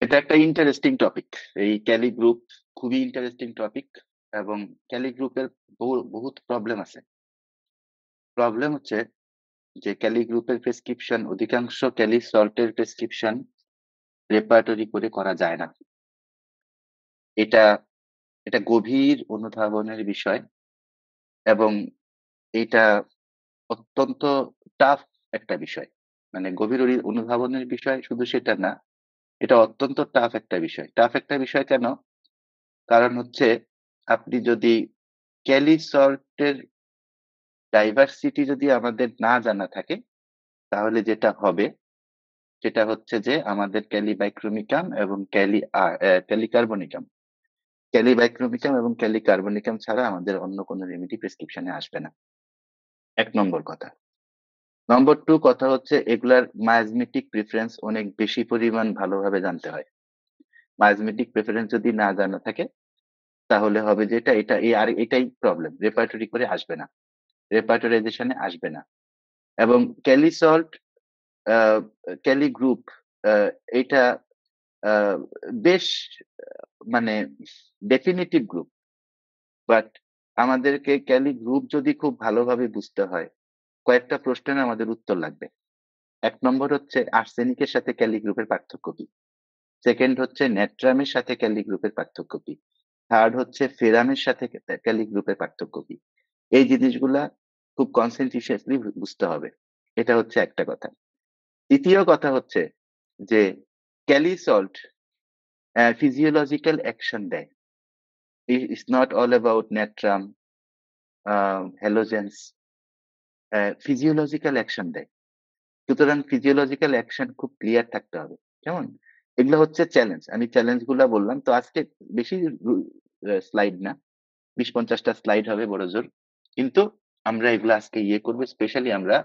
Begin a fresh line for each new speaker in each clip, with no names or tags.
এটা একটা interesting topic. এই ক্যালি গ্রুপ খুবই ইন্টারেস্টিং টপিক এবং ক্যালি গ্রুপের বহুত প্রবলেম আছে। প্রবলেম হচ্ছে যে ক্যালি গ্রুপের প্রেসক্রিপশন অধিকাংশ ক্যালি সল্টের প্রেসক্রিপশন রেপার্টরি করে করা যায় না। এটা এটা গভীর অনুধাবনের বিষয় এবং এটা অত্যন্ত টাফ একটা বিষয়। মানে গভীর অনুধাবনের বিষয় শুধু সেটা না, এটা অত্যন্ত টাফ একটা বিষয়। টাফ একটা বিষয় কেন? কারণ হচ্ছে আপনি যদি ক্যালি সল্টের ডাইভার্সিটি যদি আমাদের না জানা থাকে, তাহলে যেটা হবে সেটা হচ্ছে যে আমাদের ক্যালিবাইক্রোমিকাম এবং ক্যালিকার্বনিকাম ক্যালিবাইক্রোমিকাম এবং ক্যালিকার্বনিকাম ছাড়া আমাদের অন্য কোনো রেমেডি প্রেসক্রিপশনে আসবে না। 1 নম্বর কথা। নম্বর 2 কথা হচ্ছে এগুলার মায়োজমেটিক প্রিফারেন্স অনেক বেশি পরিমাণ ভালোভাবে জানতে হয়। মায়োজমেটিক প্রেফারেন্স যদি না জানা থাকে তাহলে হবে যে এটাই প্রবলেম। রেপার্টরি করে আসবে না। রেপার্টরাইজেশনে আসবে না। এবং ক্যালিসল্ট আহ, ক্যালি গ্রুপ এটা আহ, বেশ মানে ডেফিনিটিভ গ্রুপ, বাট আমাদেরকে ক্যালি গ্রুপ যদি খুব ভালোভাবে বুঝতে হয়, কয়েকটা প্রশ্নের আমাদের উত্তর লাগবে। 1 নম্বর হচ্ছে আর্সেনিকের সাথে ক্যালি গ্রুপের পার্থক্য কি। সেকেন্ড হচ্ছে নেট্রামের সাথে ক্যালি গ্রুপের পার্থক্য কি। থার্ড হচ্ছে ফেরামের সাথে ক্যালি গ্রুপের পার্থক্য কি। এই জিনিসগুলা খুব কনসেন্ট্রিশিয়াসলি বুঝতে হবে। এটা হচ্ছে একটা কথা। দ্বিতীয় কথা হচ্ছে যে ক্যালি সল্ট ফিজিওলজিক্যাল অ্যাকশন দেয়। It's not all about natrum, halogens, physiological action দেয়। সুতরাং ফিজিওলজিক্যাল অ্যাকশন খুব ক্লিয়ার থাকতে হবে। কেমন? এগুলো হচ্ছে চ্যালেঞ্জ। আমি চ্যালেঞ্জ গুলা বললাম। তো আজকে বেশি স্লাইড না, 20-50টা স্লাইড হবে বড় জোর। কিন্তু আমরা এগুলো আজকে করবো, স্পেশালি আমরা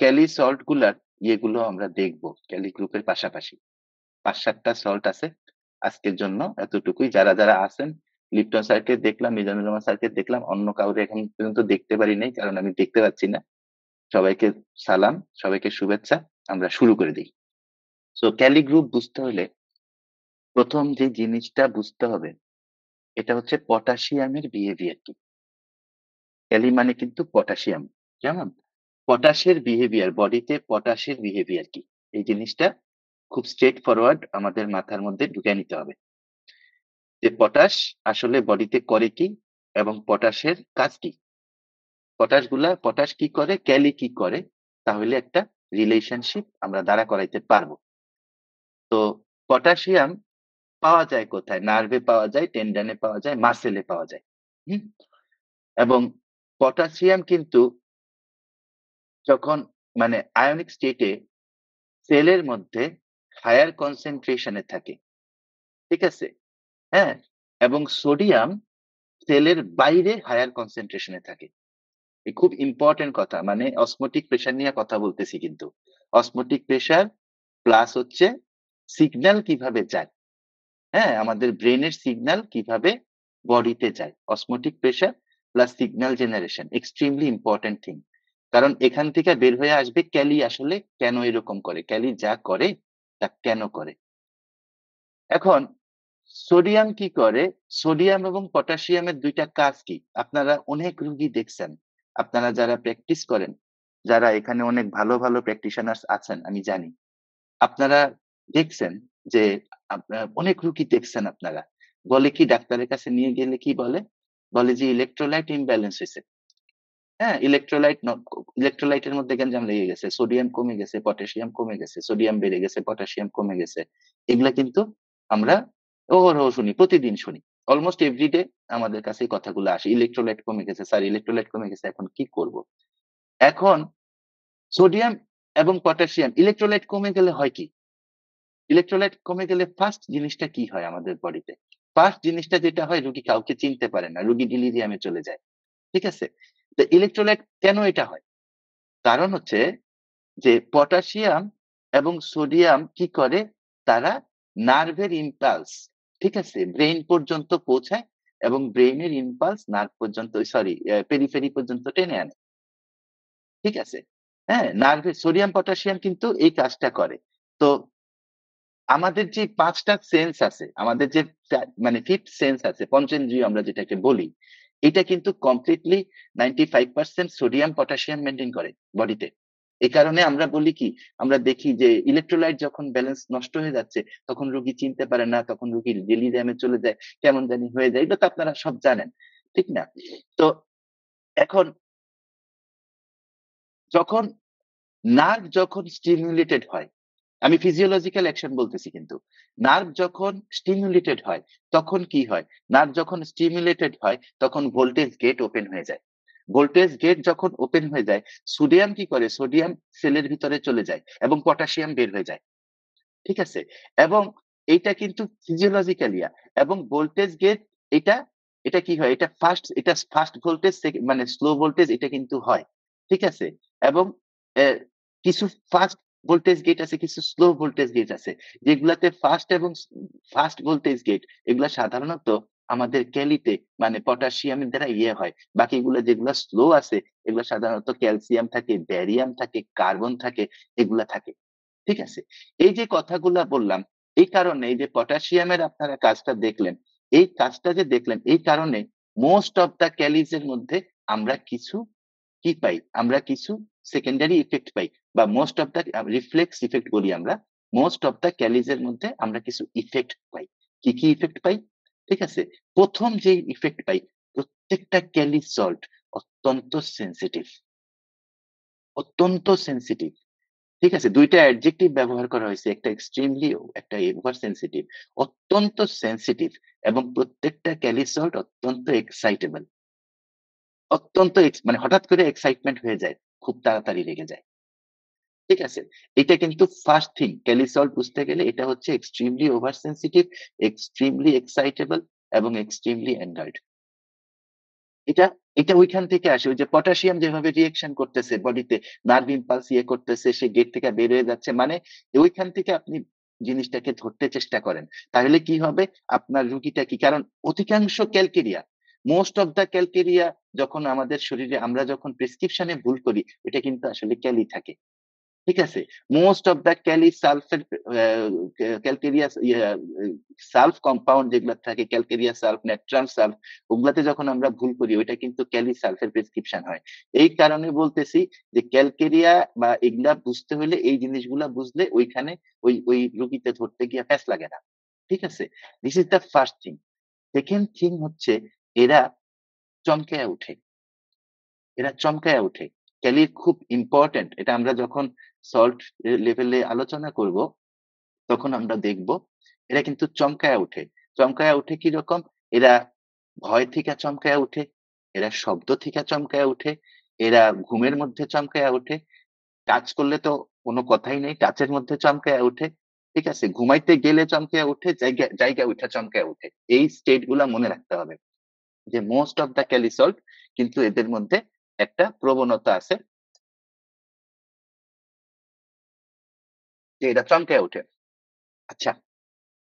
ক্যালি সল্ট গুলার ইয়েগুলো আমরা দেখবো ক্যালি গ্রুপের পাশাপাশি। 5-7টা সল্ট আছে। আজকের জন্য এতটুকুই। যারা যারা আছেন, লিপ্টন স্যারকে দেখলাম, মিজানুর রহমান স্যারকে দেখলাম, অন্য কাউরে এখন পর্যন্ত দেখতে পারি নাই, কারণ আমি দেখতে পাচ্ছি না। সবাইকে সালাম, সবাইকে শুভেচ্ছা। আমরা শুরু করে দিই। সো ক্যালি গ্রুপ বুঝতে হলে প্রথম যে জিনিসটা বুঝতে হবে এটা হচ্ছে পটাশিয়ামের বিহেভিয়ার কি। ক্যালি মানে কিন্তু পটাশিয়াম। কেমন? পটাশের বিহেভিয়ার, বডিতে পটাশের বিহেভিয়ার কি, এই জিনিসটা খুব স্ট্রেট ফরওয়ার্ড আমাদের মাথার মধ্যে ঢুকে নিতে হবে। যে পটাশ আসলে বডিতে করে কি এবং পটাশের কাজ কি। পটাশ কি করে, ক্যালি কি করে, তাহলে একটা রিলেশনশিপ আমরা দাঁড়া করাইতে পারবো। তো পটাশিয়াম পাওয়া যায় কোথায়? নার্ভে পাওয়া যায়, টেন্ডনে পাওয়া যায়, মাসেলে পাওয়া যায়। হুম। এবং পটাশিয়াম কিন্তু যখন মানে আয়নিক স্টেটে সেলের মধ্যে হায়ার কনসেন্ট্রেশনে থাকে, ঠিক আছে? হ্যাঁ। এবং সোডিয়াম সেলের বাইরে হায়ার কনসেন্ট্রেশনে থাকে। এই খুব ইম্পর্টেন্ট কথা, মানে অসমোটিক প্রেসার নিয়ে কথা বলতেছি কিন্তু। অসমোটিক প্রেসার প্লাস হচ্ছে সিগন্যাল কিভাবে যায়। হ্যাঁ, আমাদের ব্রেনের সিগন্যাল কিভাবে বডিতে যায়, osmotic pressure plus signal generation extremely important thing. কারণ এখান থেকে বের হয়ে আসবে ক্যালি আসলে কেন এরকম করে, ক্যালি যা করে তা কেন করে। এখন সোডিয়াম কি করে? সোডিয়াম এবং পটাশিয়ামের দুইটা কাজ কি আপনারা অনেক রুগী দেখছেন। আপনারা যারা প্র্যাকটিস করেন, যারা এখানে অনেক ভালো ভালো প্র্যাকটিশনার্স আছেন আমি জানি, আপনারা দেখছেন যে অনেক রুগী দেখছেন আপনারা, বলে কি ডাক্তারের কাছে নিয়ে গেলে কি বলে? বলে যে ইলেকট্রোলাইট ইমব্যালেন্স হয়েছে। হ্যাঁ, ইলেকট্রোলাইটের মধ্যে গ্যাঞ্জাম লেগে গেছে, সোডিয়াম কমে গেছে, পটাশিয়াম কমে গেছে, সোডিয়াম বেড়ে গেছে, পটাশিয়াম কমে গেছে। এগুলা কিন্তু আমরা অহরহ শুনি, প্রতিদিন শুনি। অলমোস্ট এভরিডে আমাদের কাছে এই কথাগুলো আসে, ইলেকট্রোলাইট কমে গেছে স্যার, ইলেকট্রোলাইট কমে গেছে, এখন কি করব। এখন সোডিয়াম এবং পটাশিয়াম ইলেকট্রোলাইট কমে গেলে হয় কি? ইলেকট্রোলাইট কমে গেলে ফার্স্ট জিনিসটা কি হয় আমাদের বডিতে? ফার্স্ট জিনিসটা যেটা হয়, রুগী কাউকে চিনতে পারে না, রুগী ডিলিরিয়ামে চলে যায়। ঠিক আছে? তো ইলেকট্রোলাইট কেন এটা হয়? কারণ হচ্ছে যে পটাশিয়াম এবং সোডিয়াম কি করে, তারা নার্ভের ইম্পালস, ঠিক আছে, ব্রেইন পর্যন্ত পৌঁছায় এবং ব্রেইনের ইম্পালস নার্ভ পর্যন্ত, সরি, পেরিফেরি পর্যন্ত টেনে আনে। ঠিক আছে? হ্যাঁ, নার্ভে সোডিয়াম পটাশিয়াম কিন্তু এই কাজটা করে। তো আমাদের যে ৫ টা সেন্স আছে, আমাদের যে মানে 5th সেন্স আছে, পঞ্চেন্দ্রিয় আমরা যেটাকে বলি, এটা কিন্তু কমপ্লিটলি 95% সোডিয়াম, পটাশিয়াম মেইনটেইন করে বডিতে। এই কারণে আমরা বলি কি, আমরা দেখি যে ইলেক্ট্রোলাইট যখন ব্যালেন্স নষ্ট হয়ে যাচ্ছে, তখন রোগী চিনতে পারে না, তখন রোগী ডেলিরিয়ামে চলে যায়, কেমন জানি হয়ে যায়। এগুলো তো আপনারা সব জানেন। ঠিক না? তো এখন যখন নার্ভ যখন স্টিমুলেটেড হয়, আমি ফিজিওলজিক্যাল অ্যাকশন বলতেছি কিন্তু। নার্ভ যখন স্টিমুলেটেড হয়, তখন কি হয়? নার্ভ যখন স্টিমুলেটেড হয়, তখন ভোল্টেজ গেট ওপেন হয়ে যায়। ভোল্টেজ গেট যখন ওপেন হয়ে যায়, সোডিয়াম কি করে? সোডিয়াম সেলের ভিতরে চলে যায় এবং পটাশিয়াম বের হয়ে যায়। ঠিক আছে? এবং এইটা কিন্তু ফিজিওলজিক্যালিয়া এবং ভোল্টেজ গেট এটা, এটা কি হয়? এটা ফাস্ট ভোল্টেজ মানে স্লো ভোল্টেজ এটা কিন্তু হয়। ঠিক আছে? এবং অ্যা কিছু ফাস্ট ভোল্টেজ গেট আছে, কিছু স্লো ভোল্টেজ গেট আছে। যেগুলাতে ফাস্ট ভোল্টেজ গেট এগুলা সাধারণত আমাদের ক্যালিতে মানে পটাশিয়ামের দ্বারা ইয়ে হয়। বাকিগুলা যেগুলা স্লো আছে এগুলা সাধারণত ক্যালসিয়াম থাকে, ব্যারিয়াম থাকে, কার্বন থাকে, এগুলা থাকে। ঠিক আছে? এই যে কথাগুলা বললাম, এই কারণে এই যে পটাশিয়ামের আপনারা কাজটা দেখলেন, এই কাজটা যে দেখলেন এই কারণে মোস্ট অফ দ্যা ক্যালিজ এর মধ্যে আমরা কিছু কি পাই? আমরা কিছু সেকেন্ডারি ইফেক্ট পাই বা most of the reflex effect বলি আমরা। মোস্ট অফ দ্যা ক্যালিজ এর মধ্যে আমরা কিছু ইফেক্ট পাই। কি ইফেক্ট পাই? ঠিক আছে? ১ম যেই ইফেক্ট পাই, প্রত্যেকটা ক্যালিজ সল্ট অত্যন্ত সেনসিটিভ, অত্যন্ত সেনসিটিভ। ঠিক আছে? ২ টা অ্যাডজেক্টিভ ব্যবহার করা হইছে। একটা এক্সট্রিমলি, একটা ওভার সেনসিটিভ। অত্যন্ত সেনসিটিভ এবং প্রত্যেকটা ক্যালিসল্ট অত্যন্ত এক্সাইটেবল। অত্যন্ত মানে হঠাৎ করে এক্সাইটমেন্ট হয়ে যায়। খুব তাড়াতাড়ি রেগে যায়। ঠিক আছে? এটা কিন্তু ফার্স্ট থিং ক্যালিসল্ট বুঝতে গেলে এটা হচ্ছে extremely over sensitive, extremely excitable এবং এক্সট্রিমলি অ্যাঙ্গার্ড। এটা এটা ঐখান থেকে আসে। ওই যে পটাশিয়াম যেভাবে রিঅ্যাকশন করতেছে বডিতে, নার্ভ ইম্পালস ইয়ে করতেছে, সে গেট থেকে বের হয়ে যাচ্ছে। মানে ওইখান থেকে আপনি জিনিসটাকে ধরতে চেষ্টা করেন। তাহলে কি হবে? আপনার রুগীটা কি কারণ অধিকাংশ calcarea, most of the calcarea যখন আমাদের শরীরে আমরা যখন প্রেসক্রিপশন এ ভুল করি, ওইটা কিন্তু আসলে ক্যালি থাকে। ঠিক আছে? Most of the kali sulphate calcareous sulph compound যেগুলা থাকে ক্যালকেরিয়া সালফ, নেট্রাম সালফ ওগুলাতে যখন আমরা ভুল করি ওইটা কিন্তু ক্যালিসালফের প্রেসক্রিপশন হয়। এই কারণে বলতেছি যে ক্যালকেরিয়া বা এগুলা বুঝতে হইলে এই জিনিসগুলা বুঝলে ওইখানে ওই রুগীতে ধরতে গিয়া প্যাঁচ লাগে না। ঠিক আছে? This is the first thing. Second thing হচ্ছে এরা চমকায়া উঠে। এরা চমকায়া ওঠে। ক্যালির খুব ইম্পোর্টেন্ট। এটা আমরা যখন সল্ট লেভেলে আলোচনা করব, তখন আমরা দেখব এরা কিন্তু চমকায়া ওঠে। চমকায়া ওঠে কিরকম? এরা ভয় থেকে চমকায়া উঠে, এরা শব্দ থেকে চমকায়া উঠে, এরা ঘুমের মধ্যে চমকায়া ওঠে। টাচ করলে তো কোন কথাই নেই। টাচের মধ্যে চমকায়া ওঠে। ঠিক আছে? ঘুমাইতে গেলে চমকায়া উঠে, জায়গা উঠা চমকায়া উঠে। এই স্টেট গুলা মনে রাখতে হবে। যে মোস্ট অফ দ্যা ক্যালিসল্ট কিন্তু এদের মধ্যে একটা প্রবণতা আছে যে এরা চমকায়া ওঠে। আচ্ছা,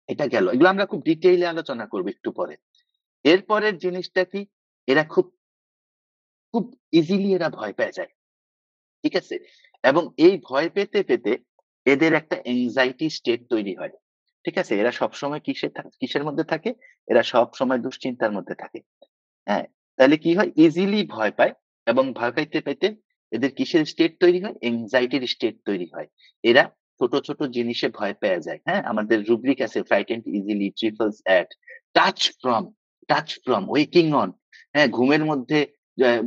এটা গেল। এগুলো আমরা খুব ডিটেইলে আলোচনা করব একটু পরে। এরপরের জিনিসটা কি? এরা খুব ইজিলি এরা ভয় পেয়ে যায়। ঠিক আছে? এবং এই ভয় পেতে এদের একটা anxiety স্টেট তৈরি হয়। ঠিক আছে? এরা সবসময় কিসের মধ্যে থাকে? এরা সবসময় দুশ্চিন্তার মধ্যে থাকে। হ্যাঁ? তাহলে কি হয়? ইজিলি ভয় পায় এবং ভয় পাইতে এদের কিসের স্টেট তৈরি হয়? anxiety র স্টেট তৈরি হয়। এরা ছোট জিনিসে ভয় পেয়ে যায়। হ্যাঁ? আমাদের রুব্রিক আছে frightened easily, trifles at, touch from, waking on হ্যাঁ?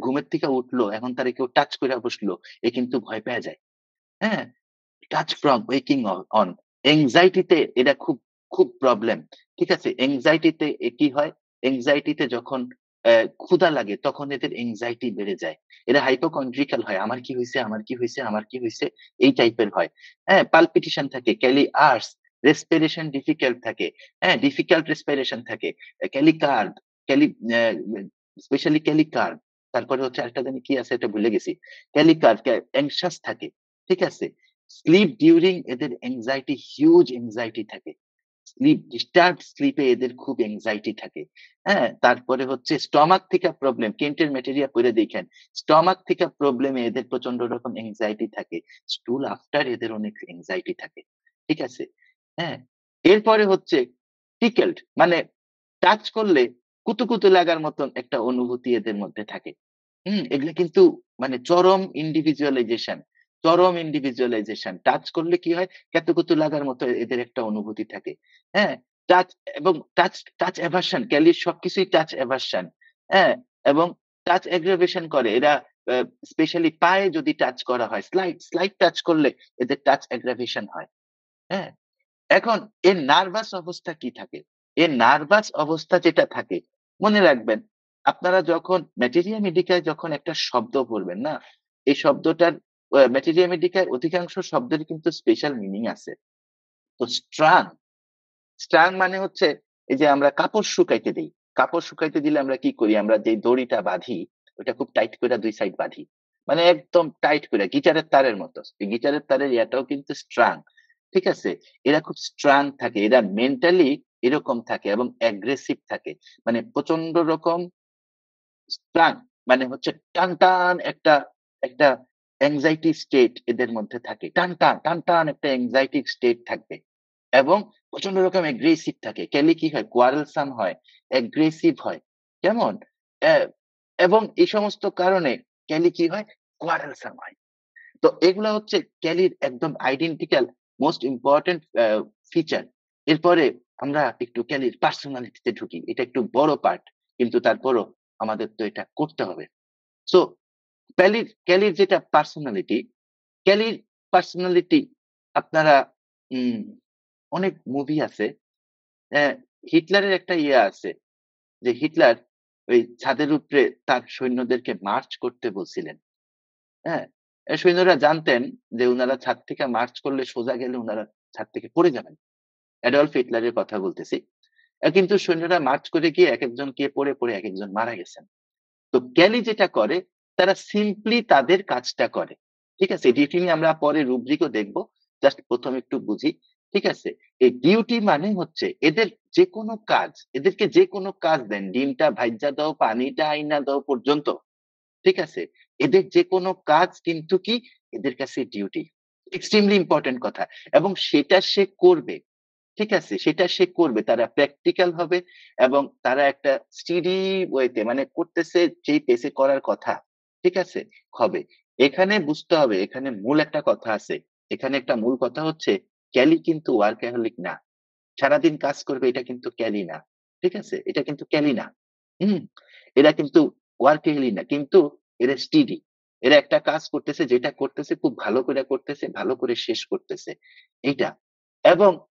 ঘুমের থেকে উঠলো, এখন তারে কেউ টাচ কইরা বসলো, এ কিন্তু ভয় পেয়ে যায়। হ্যাঁ? touch from waking on anxiety তে এটা খুব প্রবলেম। ঠিক আছে? anxiety তে কি হয়? anxiety তে যখন ক্ষুধা লাগে তখন এদের anxiety বেড়ে যায়। এরা hypochondriacal হয়। আমার কি হইছে? আমার কি হইছে? আমার কি হইছে? এই টাইপের হয়। হ্যাঁ? palpitation থাকে, ক্যালি আর্স, respiration difficult থাকে। হ্যাঁ? difficult respiration থাকে। ক্যালিকার্ড, ক্যালি অ্যা স্পেশালি ক্যালিকার্ড। তারপরে হচ্ছে আরেকটা জানি কি আছে এটা ভুলে গেছি। ক্যালিকার্ড, anxious থাকে। ঠিক আছে? স্লিপ ডিউরিং এদের হিউজ এনক্সাইটি থাকে। ডিস্টার্বড স্লিপ এ এদের খুব এনক্সাইটি থাকে। হ্যাঁ? তারপরে হচ্ছে স্টমাক থেকে প্রবলেম, কেন্টের ম্যাটেরিয়া পইড়া দেইখেন। স্টমাক থেকে প্রবলেমে এদের প্রচন্ড রকম এনক্সাইটি থাকে। স্টুল আফটার এদের অনেক এনক্সাইটি থাকে। ঠিক আছে? হ্যাঁ? এরপরে হচ্ছে টিকেলড, মানে টাচ করলে কুতুকুতু লাগার মতন একটা অনুভূতি এদের মধ্যে থাকে। এগুলা কিন্তু মানে চরম ইন্ডিভিজুয়ালাইজেশন। টাচ করলে কি হয়? কেতকুতু লাগার মতো এদের একটা অনুভূতি থাকে। হ্যাঁ? টাচ এবং টাচ অ্যাভার্শন, ক্যালির সবকিছুই টাচ অ্যাভার্শন। হ্যাঁ? এবং টাচ অ্যাগ্রাভেশন করে। এরা স্পেশালি পায়ে যদি টাচ করা হয়, স্লাইট টাচ করলে এদের টাচ অ্যাগ্রাভেশন হয়। হ্যাঁ? এখন এর নার্ভাস অবস্থা কি থাকে? এর নার্ভাস অবস্থা যেটা থাকে, মনে রাখবেন আপনারা যখন ম্যাটেরিয়া মেডিকায় যখন একটা শব্দ পড়বেন না? এই শব্দটার ম্যাটেরিয়া মেডিকায় অধিকাংশ শব্দের কিন্তু স্পেশাল মিনিং আছে। তো স্ট্রাং মানে হচ্ছে এই যে আমরা কাপড় শুকাইতে দেই। কাপড় শুকাইতে দিলে আমরা কি করি? আমরা যে দড়িটা বাঁধি, ওইটা খুব টাইট কইরা ২ সাইড বাঁধি। মানে একদম টাইট কইরা গিটারের তারের মতো। এই গিটারের তারের ইয়াটাও কিন্তু স্ট্রাং। ঠিক আছে? এরা খুব স্ট্রাং থাকে। এরা মেন্টালি এরকম থাকে এবং অ্যাগ্রেসিভ থাকে। মানে প্রচন্ড রকম স্ট্রাং, মানে হচ্ছে টানটান একটা একটা anxiety স্টেট এদের মধ্যে থাকে। টানটান একটা anxiety স্টেট থাকবে। এবং প্রচন্ড রকম অ্যাগ্রেসিভ থাকে। ক্যালি কি হয়? quarrelsome হয়, অ্যাগ্রেসিভ হয়। কেমন? অ্যা এবং এই সমস্ত কারণে ক্যালি কি হয়? quarrelsome হয়। তো এগুলা হচ্ছে ক্যালির একদম আইডেন্টিক্যাল মোস্ট ইম্পোর্টেন্ট ফিচার। এরপরে আমরা একটু ক্যালির পার্সোনালিটি তে ঢুকি। এটা একটু বড় পার্ট। কিন্তু তারপরও আমাদের তো এটা করতে হবে। সো ক্যালির যেটা পার্সোনালিটি, ক্যালির পার্সোনালিটি আপনারা উম অনেক মুভি আছে। অ্যা হিটলারের একটা ইয়ে আছে যে হিটলার ওই ছাদের উপরে তার সৈন্যদেরকে মার্চ করতে বলছিলেন। হ্যাঁ? সৈন্যরা জানতেন যে উনারা ছাদ থেকে মার্চ করলে সোজা গেলে উনারা ছাদ থেকে পড়ে যাবেন। অ্যাডলফ হিটলারের কথা বলতেছি। কিন্তু সৈন্যরা মার্চ করে গিয়ে একেকজন গিয়ে পড়ে একেকজন মারা গেছেন। তো ক্যালি যেটা করে তারা সিম্পলি তাদের কাজটা করে। ঠিক আছে? ডিউটি নিয়ে আমরা পরে রুব্রিকও দেখব। জাস্ট ১ম একটু বুঝি। ঠিক আছে? এই ডিউটি মানে হচ্ছে এদের যেকোনো কাজ, এদেরকে যেকোনো কাজ দেন। ডিমটা ভাইজ্জা দাও, পানিটা আইনা দাও পর্যন্ত। ঠিক আছে? এদের যেকোনো কাজ কিন্তু কি এদের কাছে ডিউটি। এক্সট্রিমলি ইম্পোর্টেন্ট কথা। এবং সেটা সে করবে। ঠিক আছে? সেটা সে করবে। তারা প্র্যাকটিক্যাল হবে এবং তারা একটা স্টেডি ওয়েতে মানে করতেছে যেই পেসে করার কথা। ঠিক আছে? হবে। এখানে বুঝতে হবে, এখানে মূল একটা কথা আছে। এখানে একটা মূল কথা হচ্ছে ক্যালি কিন্তু ওয়ার্কাহলিক না। সারাদিন কাজ করবে এটা কিন্তু ক্যালি না। ঠিক আছে? এটা কিন্তু ক্যালি না। হুম? এরা কিন্তু ওয়ার্কাহলি না। কিন্তু এরা স্টেডি। এরা একটা কাজ করতেছে, যেটা করতেছে খুব ভালো করে করতেছে, ভালো করে শেষ করতেছে। এইটা। এবং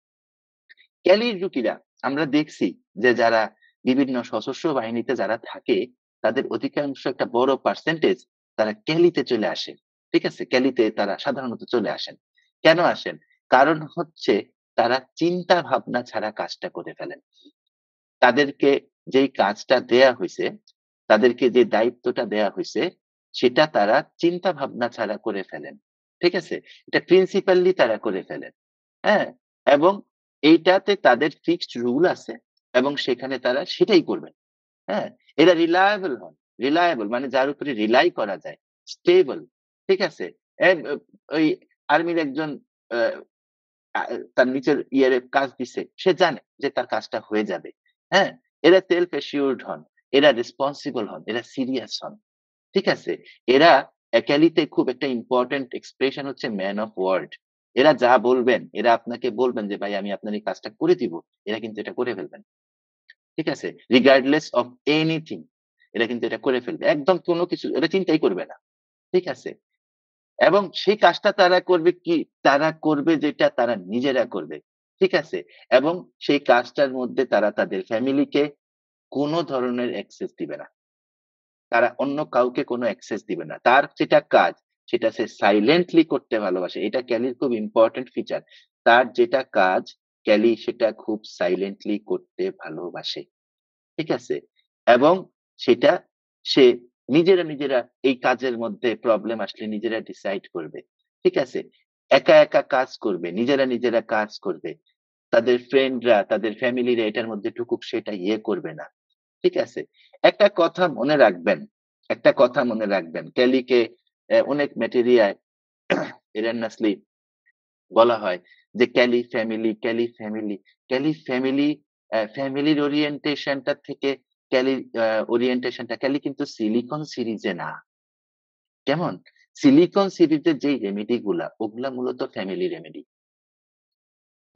ক্যালির রুকিরা আমরা দেখছি যে যারা বিভিন্ন সশস্ত্র বাহিনীতে যারা থাকে, তাদের অধিকাংশ একটা বড় পার্সেন্টেজ তারা ক্যালিতে চলে আসে। ঠিক আছে? ক্যালিতে তারা সাধারণত চলে আসেন। কেন আসেন? কারণ হচ্ছে তারা চিন্তা ভাবনা ছাড়া কাজটা করে ফেলেন। তাদেরকে যেই কাজটা দেয়া হইছে, তাদেরকে যে দায়িত্বটা দেয়া হইছে, সেটা তারা চিন্তা ভাবনা ছাড়া করে ফেলেন। ঠিক আছে? এটা প্রিন্সিপালি তারা করে ফেলেন। হ্যাঁ? এবং এইটাতে তাদের ফিক্সড রুল আছে এবং সেখানে তারা সেটাই করবেন। হ্যাঁ? এরা রিলায়েবল হন। রিলায়েবল মানে যার উপরে রিলাই করা যায়। স্টেবল। ঠিক আছে? ওই আর্মির একজন আ আ তার নিচের কাজ দিছে। সে জানে যে তার কাজটা হয়ে যাবে। হ্যাঁ? এরা সেলফ অ্যাসিউরড হন। এরা রেসপন্সিবল হন। এরা সিরিয়াস হন। ঠিক আছে? এরা ক্যালিতে খুব একটা ইম্পোর্টেন্ট এক্সপ্রেশন হচ্ছে ম্যান অফ ওয়ার্ড। এরা যা বলবেন, এরা আপনাকে বলবেন যে, "ভাই আমি আপনার এই কাজটা করে দিব।" এরা কিন্তু এটা করে ফেলবেন। ঠিক আছে? রিগার্ডলেস অফ এনিথিং এরা কিন্তু এটা করে ফেলবে। একদম কোন কিছু এরা চিন্তাই করবে না। ঠিক আছে? এবং সেই কাজটা তারা করবে কি? তারা করবে যেটা তারা নিজেরা করবে। ঠিক আছে? এবং সেই কাজটার মধ্যে তারা তাদের ফ্যামিলিকে কোন ধরনের অ্যাক্সেস দিবে না। তারা অন্য কাউকে কোনো অ্যাক্সেস দিবে না। তার যেটা কাজ সেটা সে সাইলেন্টলি করতে ভালোবাসে। এটা ক্যালির খুব ইম্পোর্টেন্ট ফিচার। তার যেটা কাজ ক্যালি সেটা খুব সাইলেন্টলি করতে ভালোবাসে। ঠিক আছে? এবং সেটা সে নিজেরা এই কাজের মধ্যে প্রবলেম আসলে নিজেরা ডিসাইড করবে। ঠিক আছে? একা কাজ করবে। নিজেরা কাজ করবে। তাদের ফ্রেন্ডরা, তাদের ফ্যামিলিরা এটার মধ্যে ঢুকুক সেটা ইয়ে করবে না। ঠিক আছে? একটা কথা মনে রাখবেন, একটা কথা মনে রাখবেন। ক্যালিকে অনেক ম্যাটেরিয়ায় erroneously বলা হয় যে Kelly family, Kelly family, Kelly family ফ্যামিলির ওরিয়েন্টেশনটা থেকে ক্যালির ওরিয়েন্টেশনটা ক্যালি কিন্তু সিলিকন সিরিজে না। কেমন? সিলিকন সিরিজের যেই রেমেডি গুলা ওগুলা মূলত ফ্যামিলি রেমেডি।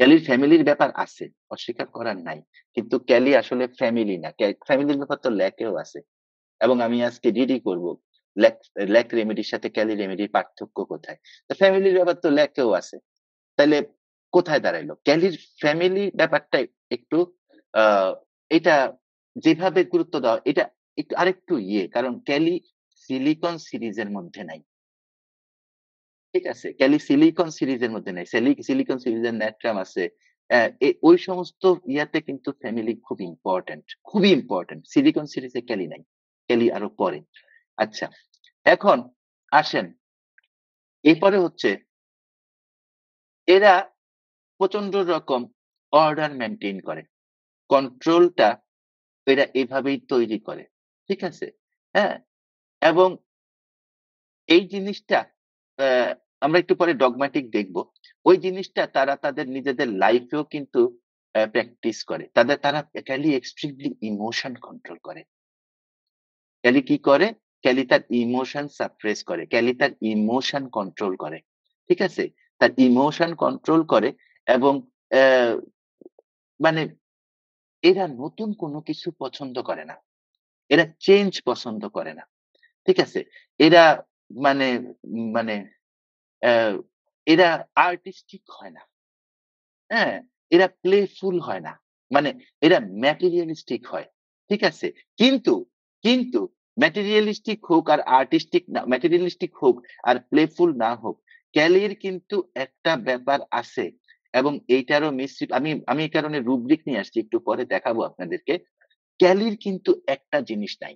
ক্যালির ফ্যামিলির ব্যাপার আছে, অস্বীকার করার নাই। কিন্তু ক্যালি আসলে ফ্যামিলি না। ফ্যামিলির ব্যাপার তো ল্যাকেও আছে। এবং আমি আজকে ডিডি করব। ল্যাক ল্যাক রেমেডির সাথে ক্যালি রেমেডির পার্থক্য কোথায়? তো ফ্যামিলির ব্যাপার তো ল্যাকেও আছে। তাইলে কোথায় দাঁড়াইলো? ক্যালির ফ্যামিলি ব্যাপারটা একটু আ এটা যেভাবে গুরুত্ব দেওয়া এটা একটু আরেকটু কারণ ক্যালি সিলিকন সিরিজের মধ্যে নাই। ঠিক আছে? ক্যালি সিলিকন সিরিজের মধ্যে নাই। সিলিকন সিরিজের ন্যাট্রাম আছে। ওই সমস্ত ইয়াতে কিন্তু ফ্যামিলি খুব ইম্পোর্টেন্ট। খুবই ইম্পোর্টেন্ট। সিলিকন সিরিজে ক্যালি নাই। ক্যালি আরো পরে। আচ্ছা, এখন আসেন এরপরে হচ্ছে এরা প্রচন্ড রকম অর্ডার মেইনটেইন করে। কন্ট্রোলটা এরা এভাবেই তৈরি করে। ঠিক আছে? হ্যাঁ? এবং এই জিনিসটা অ্যা আমরা একটু পরে ডগম্যাটিক দেখব। ওই জিনিসটা তারা তাদের নিজেদের লাইফেও কিন্তু প্র্যাকটিস করে। তারা ক্যালি এক্সট্রিমলি ইমোশন কন্ট্রোল করে। ক্যালি কি করে? ক্যালি তার ইমোশন সাপ্রেস করে। ক্যালি তার ইমোশন কন্ট্রোল করে। ঠিক আছে? তার ইমোশন কন্ট্রোল করে এবং অ্যা মানে এরা নতুন কোনো কিছু পছন্দ করে না। এরা চেঞ্জ পছন্দ করে না। ঠিক আছে? এরা মানে মানে অ্যা এরা আর্টিস্টিক হয় না। হ্যাঁ? এরা প্লেফুল হয় না। মানে এরা ম্যাটেরিয়ালিস্টিক হয়। ঠিক আছে? কিন্তু, কিন্তু ম্যাটেরিয়ালিস্টিক হোক আর আর্টিস্টিক না ম্যাটেরিয়ালিস্টিক হোক আর প্লেফুল না হোক, ক্যালির কিন্তু একটা ব্যাপার আছে এবং এইটারও আমি আমি এই কারণে রুব্রিক নিয়ে আসছি একটু পরে দেখাবো আপনাদেরকে। ক্যালির কিন্তু একটা জিনিস নাই।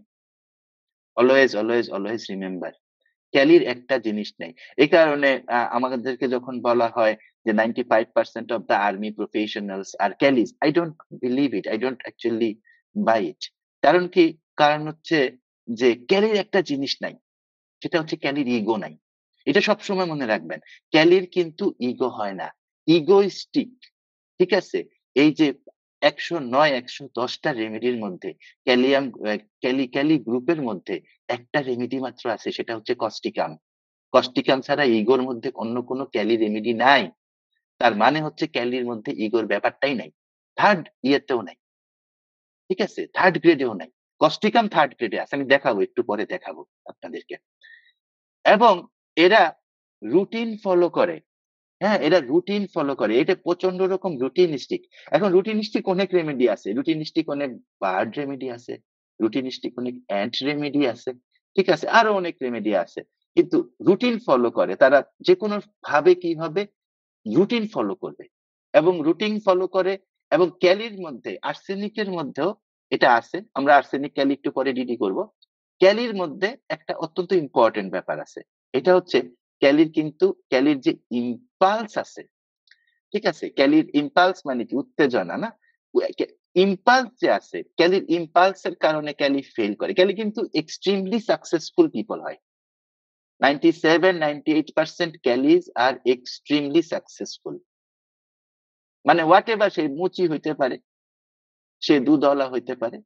অলওয়েজ রিমেম্বার ক্যালির একটা জিনিস নেই। এই কারণে আমাদেরকে যখন বলা হয় যে 95% of the army professionals are kalis. I don't believe it. I don't actually buy it. কারণ কি? কারণ হচ্ছে যে ক্যালির একটা জিনিস নাই। সেটা হচ্ছে ক্যালির ইগো নাই। এটা সবসময় মনে রাখবেন। ক্যালির কিন্তু ইগো হয় না। ইগোইস্টিক ঠিক আছে? এই যে ১০৯, ১১০ টা রেমেডির মধ্যে ক্যালিয়াম ক্যালি গ্রুপের মধ্যে একটা রেমেডি মাত্র আছে সেটা হচ্ছে কস্টিকাম। কস্টিকাম ছাড়া ইগোর মধ্যে অন্য কোনো ক্যালি রেমেডি নাই। তার মানে হচ্ছে ক্যালির মধ্যে ইগোর ব্যাপারটাই নাই। 3rd ইয়েতেও নাই। ঠিক আছে? 3rd গ্রেডেও নাই। কস্টিকাম 3rd গ্রেডে আছে। আমি দেখাবো একটু পরে দেখাবো আপনাদেরকে। এবং এরা রুটিন ফলো করে। হ্যাঁ, এরা রুটিন ফলো করে। এটা প্রচন্ড রকম রুটিনিস্টিক। এখন রুটিনিস্টিক অনেক রেমেডি আছে। রুটিনিস্টিক অনেক বার্ড রেমেডি আছে। রুটিনিস্টিক অনেক অ্যান্ট রেমেডি আছে। ঠিক আছে? আরো অনেক রেমেডি আছে। কিন্তু রুটিন ফলো করে। তারা যেকোনো ভাবে কি হবে? রুটিন ফলো করবে। এবং রুটিন ফলো করে এবং ক্যালির মধ্যে আর্সেনিকের মধ্যেও এটা আছে। আমরা আর্সেনিক ক্যালি একটু পরে ডিডি করব। ক্যালির মধ্যে একটা অত্যন্ত ইম্পোর্টেন্ট ব্যাপার আছে। এটা হচ্ছে ক্যালির যে ইম্পালস আছে, ঠিক আছে? ক্যালির ইম্পালস মানে কি? উত্তেজনা না? উ কে ইম্পালস যে আছে, ক্যালির ইম্পালস এর কারণে ক্যালি ফেইল করে। ক্যালি কিন্তু এক্সট্রিমলি সাকসেসফুল পিপল হয়। 97-98% ক্যালিস আর এক্সট্রিমলি সাকসেসফুল। মানে হোয়াটএভার সে মুচি হইতে পারে, সে দুধওয়ালা হইতে পারে,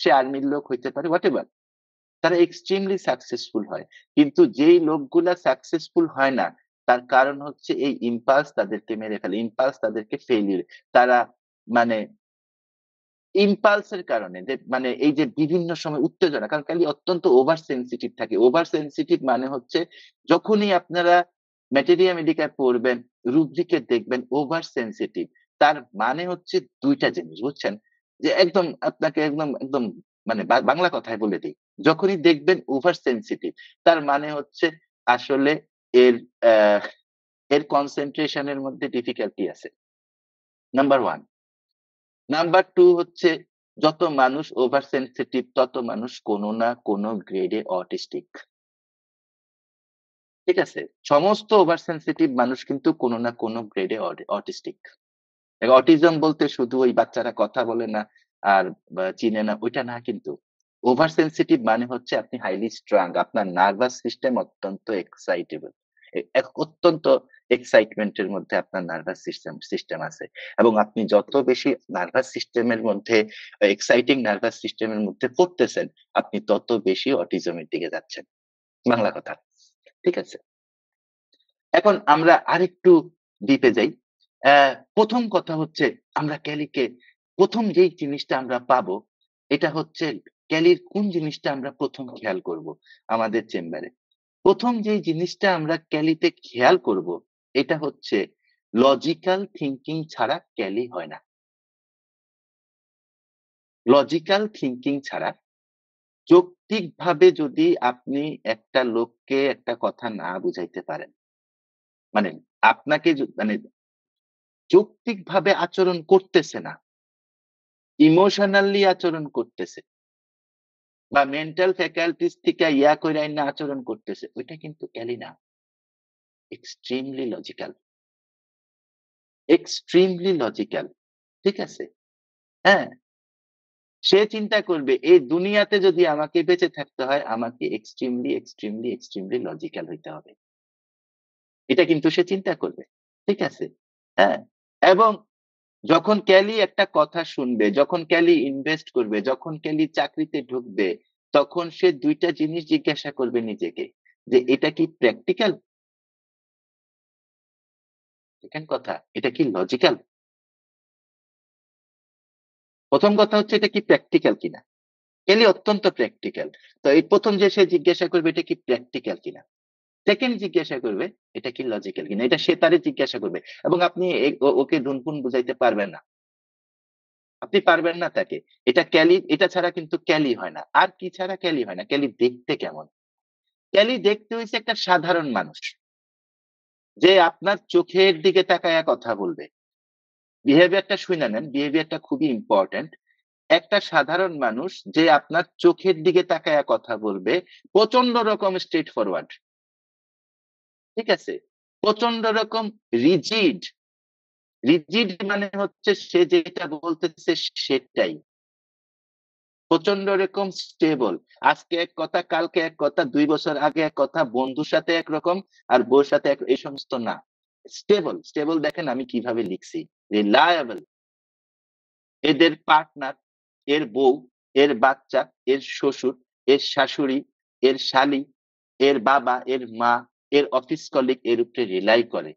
সে আর্মির লোক হইতে পারে, হোয়াটএভার। তারা এক্সট্রিমলি সাকসেসফুল হয়। কিন্তু যেই লোকগুলা সাকসেসফুল হয় না, তার কারণ হচ্ছে এই ইম্পালস তাদেরকে মেরে ফেলে। ইম্পালস তাদেরকে ফেইলিউর তারা মানে ইম্পালস এর কারণে যে মানে এই যে বিভিন্ন সময় উত্তেজনা কারণ খালি অত্যন্ত ওভার সেনসিটিভ থাকে। ওভার সেনসিটিভ মানে হচ্ছে যখনই আপনারা ম্যাটেরিয়া মেডিকায় পড়বেন, রুব্রিকে দেখবেন ওভার সেনসিটিভ। তার মানে হচ্ছে ২ টা জিনিস বুঝছেন? যে একদম আপনাকে একদম মানে বাংলা কথায় বলে দেই। যখনই দেখবেন ওভার সেনসিটিভ তার মানে হচ্ছে আসলে এর এর কনসেনট্রেশন এর মধ্যে ডিফিকাল্টি আছে। নাম্বার 1 নাম্বার 2 হচ্ছে যত মানুষ ওভার সেনসিটিভ তত মানুষ কোনো না কোনো গ্রেডে অটিস্টিক। ঠিক আছে? সমস্ত ওভার সেনসিটিভ মানুষ কিন্তু কোনো না কোনো গ্রেডে অটিস্টিক। অটিজম বলতে শুধু ওই বাচ্চারা কথা বলে না আর চিনে না ওইটা না কিন্তু। ওভার সেনসিটিভ মানে হচ্ছে আপনি হাইলি স্ট্রাং। আপনার নার্ভাস সিস্টেম অত্যন্ত এক্সাইটেবল। অত্যন্ত এক্সাইটমেন্ট এর মধ্যে আপনার নার্ভাস সিস্টেম আছে। এবং আপনি যত বেশি নার্ভাস সিস্টেমের মধ্যে এক্সাইটিং নার্ভাস সিস্টেমের মধ্যে পড়তেছেন, আপনি তত বেশি অটিজমের দিকে যাচ্ছেন। বাংলা কথা। ঠিক আছে? এখন আমরা আরেকটু ডিপে যাই। অ্যা ১ম কথা হচ্ছে আমরা ক্যালিকে ১ম যেই জিনিসটা আমরা পাবো, এটা হচ্ছে ক্যালির কোন জিনিসটা আমরা ১ম খেয়াল করব আমাদের চেম্বারে। ১ম যেই জিনিসটা আমরা ক্যালিতে খেয়াল করব, এটা হচ্ছে লজিক্যাল থিংকিং ছাড়া ক্যালি হয় না। লজিক্যাল থিংকিং ছাড়া যৌক্তিকভাবে যদি আপনি একটা লোককে একটা কথা না বুঝাইতে পারেন, মানে আপনাকে মানে যৌক্তিকভাবে আচরণ করতেছে না, ইমোশনালি আচরণ করতেছে বা মেন্টাল ফ্যাকাল্টিস থেকে ইয়া কইরা আইনা আচরণ করতেছে, ওইটা কিন্তু ক্যালি না। Extremely logical, extremely logical. ঠিক আছে? হ্যাঁ? সে চিন্তা করবে এই দুনিয়াতে যদি আমাকে বেঁচে থাকতে হয়, আমাকে এক্সট্রিমলি লজিক্যাল হইতে হবে। এটা কিন্তু সে চিন্তা করবে। ঠিক আছে? হ্যাঁ? এবং যখন ক্যালি একটা কথা শুনবে, যখন ক্যালি ইনভেস্ট করবে, যখন ক্যালি চাকরিতে ঢুকবে, তখন সে ২ টা জিনিস জিজ্ঞাসা করবে নিজেকে যে, "এটা কি প্র্যাকটিক্যাল?" দেখেন কথা, "এটা কি লজিক্যাল?" ১ম কথা হচ্ছে এটা কি প্র্যাকটিক্যাল কিনা? ক্যালি অত্যন্ত প্র্যাকটিক্যাল। তো এই ১ম যে সে জিজ্ঞাসা করবে, "এটা কি প্র্যাকটিক্যাল কিনা?" 2nd জিজ্ঞাসা করবে, "এটা কি লজিক্যাল কিনা?" এটা সে তারে জিজ্ঞাসা করবে এবং আপনি ওকে ধুনপুন বুঝাইতে পারবেন না। আপনি পারবেন না তাকে। এটা ক্যালি এটা ছাড়া কিন্তু ক্যালি হয় না। আর কি ছাড়া ক্যালি হয় না? ক্যালি দেখতে কেমন? ক্যালি দেখতে হইছে একটা সাধারণ মানুষ। যে আপনার চোখের দিকে তাকায়া কথা বলবে। বিহেভিয়ারটা শুইনা নেন, বিহেভিয়ারটা খুবই ইম্পোর্টেন্ট। একটা সাধারণ মানুষ যে আপনার চোখের দিকে তাকায়া কথা বলবে, প্রচন্ড রকম স্ট্রেইট ফরওয়ার্ড। ঠিক আছে? প্রচন্ড রকম রিজিড। রিজিড মানে হচ্ছে সে যেটা বলতেছে সেটাই। প্রচন্ড রকম স্টেবল। আজকে এক কথা, কালকে এক কথা, ২ বছর আগে এক কথা, বন্ধুর সাথে একরকম, আর বউর সাথে এই সমস্ত না। স্টেবল, স্টেবল দেখেন আমি কিভাবে লিখছি। রিলায়েবল। এদের পার্টনার, এর বউ, এর বাচ্চা, এর শ্বশুর, এর শাশুড়ি, এর শালী, এর বাবা, এর মা, এর অফিস কলিগ এর উপরে রিলাই করে।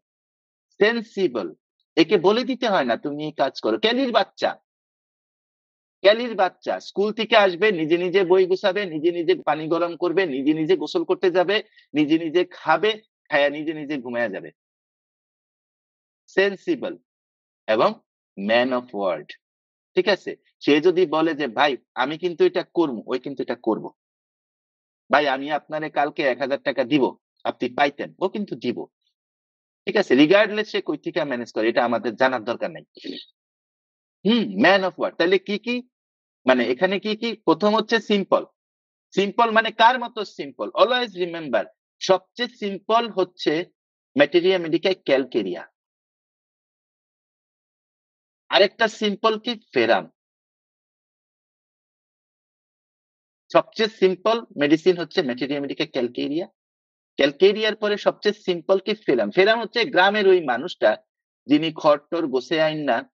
সেনসিবল। একে বলে দিতে হয় না তুমি এই কাজ করো। ক্যালির বাচ্চা। ক্যালির বাচ্চা স্কুল থেকে আসবে, নিজে বই গুছাবে, নিজে পানি গরম করবে, নিজে গোসল করতে যাবে, নিজে খাবে, খাইয়া নিজে ঘুমাইয়া যাবে। সেনসিবল এবং ম্যান অফ ওয়ার্ড। ঠিক আছে? সে যদি বলে যে, "ভাই আমি কিন্তু এটা করবো", ওই কিন্তু এটা করব। "ভাই আমি আপনারে কালকে ৳১,০০০ দিব। আপনি পাইতেন।" ও কিন্তু দিব। ঠিক আছে? রিগার্ডলেস সে কই থেকে ম্যানেজ করে এটা আমাদের জানার দরকার নাই। Man of word. তাইলে কি? মানে এখানে কি? ১ম হচ্ছে সিম্পল। সিম্পল মানে কার মতো সিম্পল? অলওয়েজ রিমেম্বার সবচেয়ে সিম্পল হচ্ছে ম্যাটেরিয়া মেডিকা ক্যালকেরিয়া। আরেকটা সিম্পল কি? ফেরাম। সবচেয়ে সিম্পল মেডিসিন হচ্ছে ম্যাটেরিয়া মেডিকা ক্যালকেরিয়া। ক্যালকেরিয়ার পরে সবচেয়ে সিম্পল কি? ফেরাম। ফেরাম হচ্ছে গ্রামের ওই মানুষটা যিনি খড়-টড় গোছায় আইনা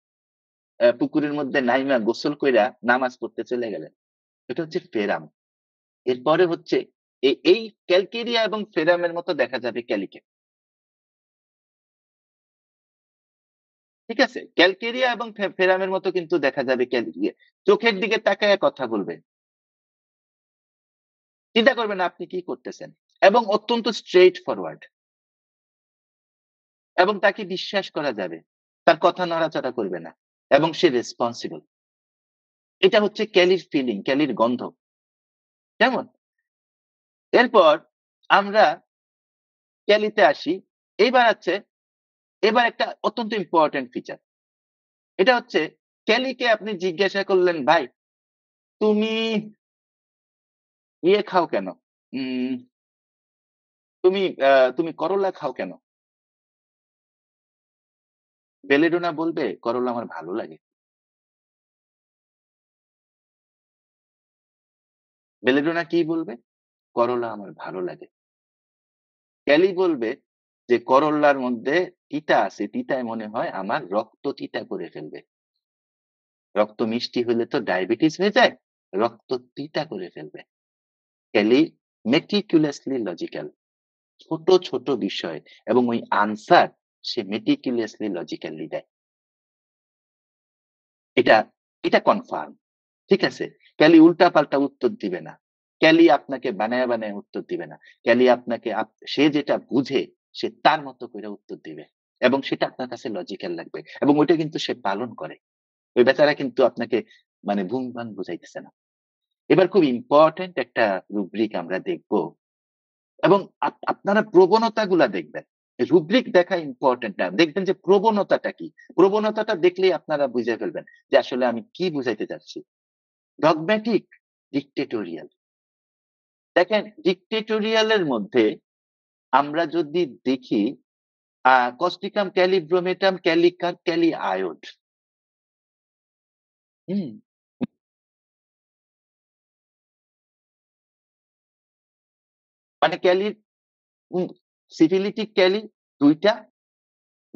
পুকুরের মধ্যে নাইমা গোসল কইরা নামাজ পড়তে চলে গেলেন। এটা হচ্ছে ফেরাম। এরপরে হচ্ছে এই ক্যালকেরিয়া এবং ফেরামের মতো দেখা যাবে ক্যালিকে। ঠিক আছে? ক্যালকেরিয়া এবং ফেরামের মতো কিন্তু দেখা যাবে চোখের দিকে তাকায়া কথা বলবে। চিন্তা করবেন আপনি কি করতেছেন। এবং অত্যন্ত স্ট্রেইট ফরওয়ার্ড এবং তাকে বিশ্বাস করা যাবে। তার কথা নড়াচড়া করবে না। এবং সে রেসপন্সিবল। এটা হচ্ছে ক্যালির ফিলিং, ক্যালির গন্ধ। কেমন? এরপর আমরা ক্যালিতে আসি। এইবার আছে এবার একটা অত্যন্ত ইম্পোর্টেন্ট ফিচার। এটা হচ্ছে ক্যালিকে আপনি জিজ্ঞাসা করলেন, "ভাই তুমি ইয়ে খাও কেন? উম তুমি তুমি করলা খাও কেন?" বেলেডোনা বলবে, "করলা আমার ভালো লাগে।" বেলেডোনা কি বলবে? "করলা আমার ভালো লাগে।" ক্যালি বলবে, যে করল্লার মধ্যে তিতা আছে, তিতায় মনে হয় আমার রক্ত তিতা করে ফেলবে। রক্ত মিষ্টি হলে তো ডায়াবেটিস হয়ে যায়, রক্ত তিতা করে ফেলবে। ক্যালি meticulously লজিক্যাল, ছোট ছোট বিষয় এবং ওই আনসার সে meticulously লজিক্যালি দেয়। এটা এটা কনফার্ম। ঠিক আছে? ক্যালি উল্টাপাল্টা উত্তর দিবে না। ক্যালি আপনাকে বানায়া বানায়া উত্তর দিবে না। ক্যালি আপনাকে সে যেটা বুঝে সে তার মতো করে উত্তর দিবে। এবং সেটা আপনার কাছে লজিক্যাল লাগবে। এবং ওইটা কিন্তু সে পালন করে। ওই বেচারা কিন্তু আপনাকে মানে ভুং-ভাং বুঝাইতেছে না। এবার খুব ইম্পোর্টেন্ট একটা রুব্রিক আমরা দেখব এবং আপনারা প্রবণতাগুলা দেখবেন। রুব্রিক দেখা ইম্পোর্টেন্ট না। দেখবেন যে প্রবণতাটা কি? প্রবণতাটা দেখলেই আপনারা বুঝে ফেলবেন যে আসলে আমি কি বুঝাইতে চাচ্ছি। Dogmatic, dictatorial. দেখেন ডিক্টেটোরিয়াল এর মধ্যে আমরা যদি দেখি কস্টিকাম, ক্যালিব্রোমেটাম, ক্যালিকার, ক্যালিআয়োড। হুম? মানে ক্যালির সিফিলিটিক ক্যালি ২ টা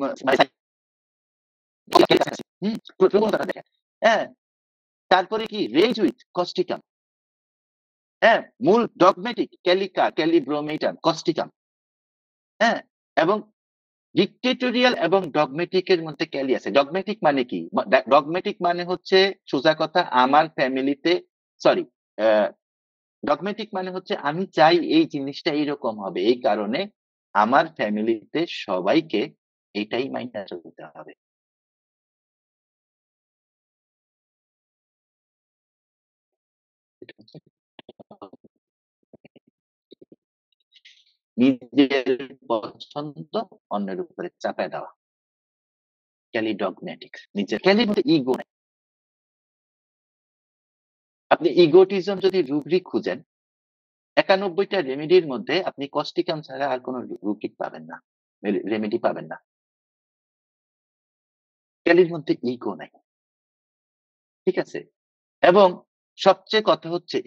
মানে হুম, প্রবণতাটা দেখেন। হ্যাঁ? তারপরে কি রেঞ্জ উইথ কস্টিকাম। হ্যাঁ? মূল ডগমেটিক ক্যালিকা, ক্যালিব্রোমেটাম, কস্টিকাম। হ্যাঁ? এবং ডিক্টেটোরিয়াল এবং ডগমেটিক এর মধ্যে ক্যালি আছে। ডগমেটিক মানে কি? ডগমেটিক মানে হচ্ছে সোজা কথা আমার ফ্যামিলিতে সরি ডগমেটিক মানে হচ্ছে আমি চাই এই জিনিসটা এইরকম হবে। এই কারণে আমার ফ্যামিলিতে সবাইকে এটাই মাইনা চলতে হবে। এটা হচ্ছে নিজের পছন্দ অন্যের উপরে চাপায় দেওয়া। Kelly dogmatic. নিজের ক্যালির মধ্যে ইগো নাই। আপনি ইগোটিজম যদি রুব্রিক খুঁজেন ৯১ টা রেমেডির মধ্যে আপনি কস্টিকাম ছাড়া আর কোন রুব্রিক পাবেন না। রেমেডি পাবেন না। ক্যালির মধ্যে ইগো নাই। ঠিক আছে? এবং সবচেয়ে কথা হচ্ছে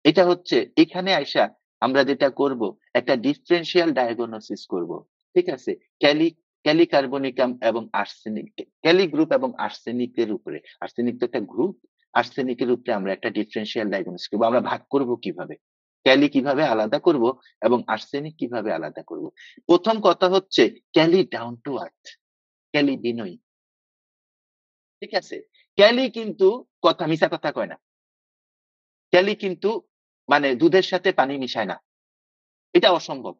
এটা হচ্ছে এখানে আইসা আমরা যেটা করব একটা ডিফারেনশিয়াল ডায়াগনোসিস করব। ঠিক আছে? ক্যালি ক্যালিকার্বনিকাম এবং আর্সেনিক, ক্যালি গ্রুপ এবং আর্সেনিকের উপরে। আর্সেনিক তো একটা গ্রুপ। আর্সেনিকের উপরে আমরা একটা ডিফারেনশিয়াল ডায়াগনোসিস করব। আমরা ভাগ করব কিভাবে? ক্যালি কিভাবে আলাদা করব এবং আর্সেনিক কিভাবে আলাদা করব। ১ম কথা হচ্ছে Kelly down to earth, Kelly বিনয়ী। ঠিক আছে? ক্যালি কিন্তু মিছা কথা কয় না। ক্যালি কিন্তু মানে দুধের সাথে পানি মিশায় না। এটা অসম্ভব।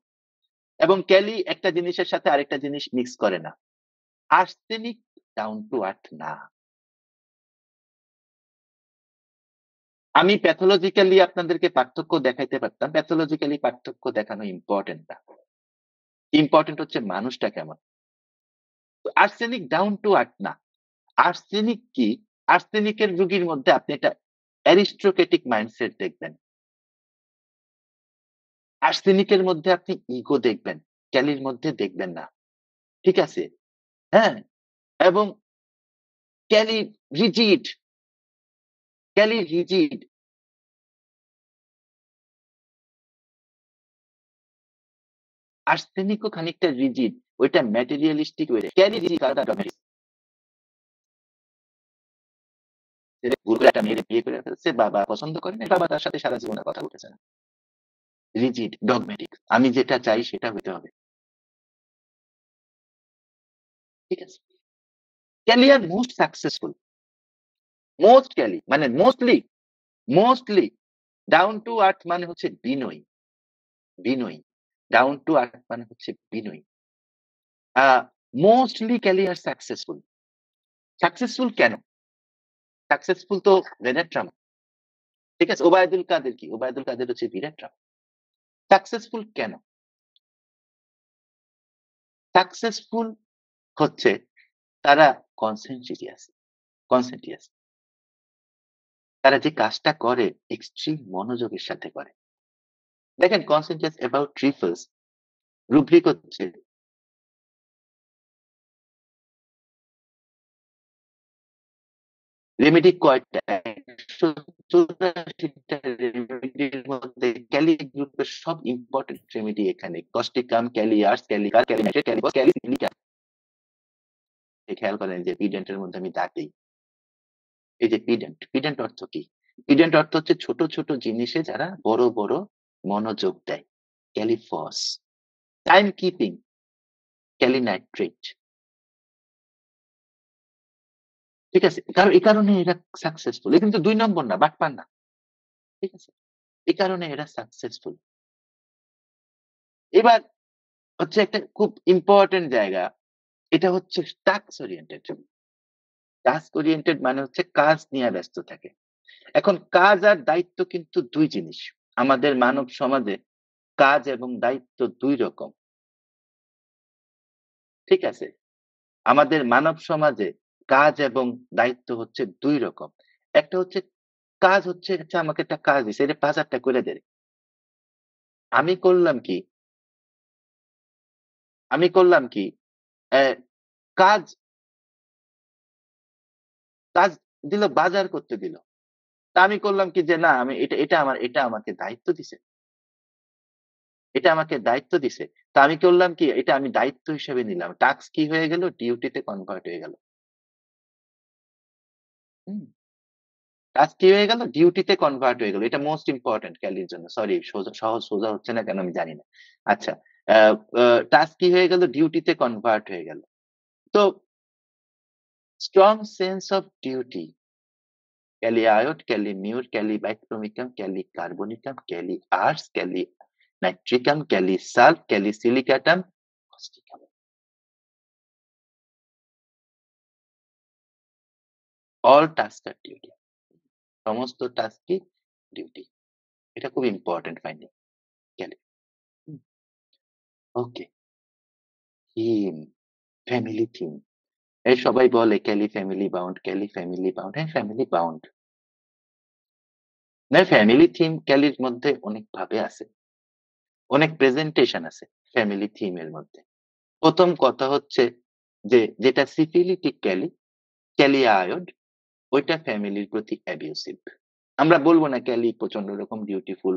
এবং ক্যালি একটা জিনিসের সাথে আরেকটা জিনিস মিক্স করে না। আর্সেনিক ডাউন টু আর্থ না। আমি প্যাথোলজিক্যালি আপনাদেরকে পার্থক্য দেখাইতে পারতাম। প্যাথোলজিক্যালি পার্থক্য দেখানো ইম্পোর্টেন্ট না। ইম্পোর্টেন্ট হচ্ছে মানুষটা কেমন। তো আর্সেনিক ডাউন টু আর্থ না। আর্সেনিক কি? আর্সেনিকের রোগীর মধ্যে আপনি একটা অ্যারিস্টোক্রেটিক মাইন্ডসেট দেখবেন। আর্সেনিকের মধ্যে আপনি ইগো দেখবেন। ক্যালির মধ্যে দেখবেন না। ঠিক আছে? হ্যাঁ? এবং ক্যালি রিজিড, ক্যালি রিজিড। আর্সেনিকও খানিকটা রিজিড। ওইটা ম্যাটেরিয়ালিস্টিক ওয়ে। ক্যালি রিজিড আলাদা ডগমেটিক। ভুল করে একটা মেয়েরে বিয়ে করে ফেলছে, বাবা পছন্দ করে নাই, বাবা তার সাথে সারা জীবনের কথা বলতেছে না। Rigid, dogmatic. আমি যেটা চাই সেটা হইতে হবে। ঠিক আছে? ক্যালি আর মোস্ট সাকসেসফুল। মোস্ট ক্যালি মানে মোস্টলি ডাউন টু আর্থ মানে হচ্ছে বিনয়ী, বিনয়ী। ডাউন টু আর্থ মানে হচ্ছে বিনয়ী। আ মোস্টলি ক্যালি আর সাকসেসফুল। সাকসেসফুল কেন? সাকসেসফুল তো ভেনেট ট্রাম্প। ঠিক আছে? ওবায়দুল কাদের কি? ওবায়দুল কাদের হচ্ছে বিরাট ট্রাম্প। সাকসেসফুল কেন? সাকসেসফুল হচ্ছে তারা কনসেনট্রিয়াস, কনসেনট্রিয়াস। তারা যে কাজটা করে এক্সট্রিম মনোযোগের সাথে করে। দেখেন কনসেনট্রিয়াস অ্যাবাউট ট্রিপলস রুব্রিক হচ্ছে রেমেডি কয়টা? 84 টা রেমেডির মধ্যে ক্যালি গ্রুপের সব ইম্পোর্টেন্ট রেমেডি এখানে। কস্টিকাম, ক্যালিয়ার্স, ক্যালিকার, ক্যালিনাইট্রেট, ক্যালিবস, ক্যালিসিলিকা। খেয়াল করেন যে পিডেন্টের মধ্যে আমি দাগ দেই। এই যে পিডেন্ট, পিডেন্ট অর্থ কি? পিডেন্ট অর্থ হচ্ছে ছোট, ছোট জিনিসে যারা বড়, বড় মনোযোগ দেয়। ক্যালিফস, টাইম কিপিং, ক্যালিনাইট্রেট। ঠিক আছে? কারণ এই কারণে এরা সাকসেসফুল। এ কিন্তু ২ নম্বর না, বাটপার না। ঠিক আছে? এই কারণে এরা সাকসেসফুল। এবার হচ্ছে একটা খুব ইম্পোর্টেন্ট জায়গা। এটা হচ্ছে টাস্ক ওরিয়েন্টেড। টাস্ক ওরিয়েন্টেড মানে হচ্ছে কাজ নিয়ে ব্যস্ত থাকে। এখন কাজ আর দায়িত্ব কিন্তু ২ জিনিস। আমাদের মানব সমাজে কাজ এবং দায়িত্ব ২ রকম। ঠিক আছে? আমাদের মানব সমাজে কাজ এবং দায়িত্ব হচ্ছে ২ রকম। একটা হচ্ছে কাজ হচ্ছে আচ্ছা আমাকে একটা কাজ দিছে, এটা বাজারটা কইরা দে। আমি করলাম কি? আমি করলাম কি? অ্যা কাজ কাজ দিল বাজার করতে দিল। তা আমি করলাম কি যে না আমি এটা আমাকে দায়িত্ব দিছে। এটা আমাকে দায়িত্ব দিছে। তা আমি করলাম কি এটা আমি দায়িত্ব হিসেবে নিলাম। টাস্ক কি হয়ে গেল? ডিউটিতে কনভার্ট হয়ে গেল। হুম? টাস্ক কি হয়ে গেল? ডিউটিতে কনভার্ট হয়ে গেল। এটা মোস্ট ইম্পোর্টেন্ট ক্যালির জন্য। সরি সোজা হচ্ছে না কেন আমি জানি না। আচ্ছা। আ আ টাস্ক কি হয়ে গেল? ডিউটিতে কনভার্ট হয়ে গেল। তো strong sense of duty kali iod, kali mur, kali bichromicum, kali carbonicum, kali ars, kali nitricum, kali sulph, kali silicatum, causticum. All task আর ডিউটি। সমস্ত টাস্কই ডিউটি। এটা খুব important finding. Kali. Hmm, okay. Theme, family theme. এই সবাই বলে kali family bound, kali family bound. হ্যাঁ, family bound. না ফ্যামিলি থিম ক্যালির মধ্যে অনেক ভাবে আছে। অনেক প্রেজেন্টেশন আছে ফ্যামিলি থিম এর মধ্যে। ১ম কথা হচ্ছে যে যেটা সিফিলিটিক ক্যালি, ক্যালিআয়োড ওইটা ফ্যামিলির প্রতি অ্যাবিউসিভ। আমরা বলব না ক্যালি প্রচন্ড রকম ডিউটিফুল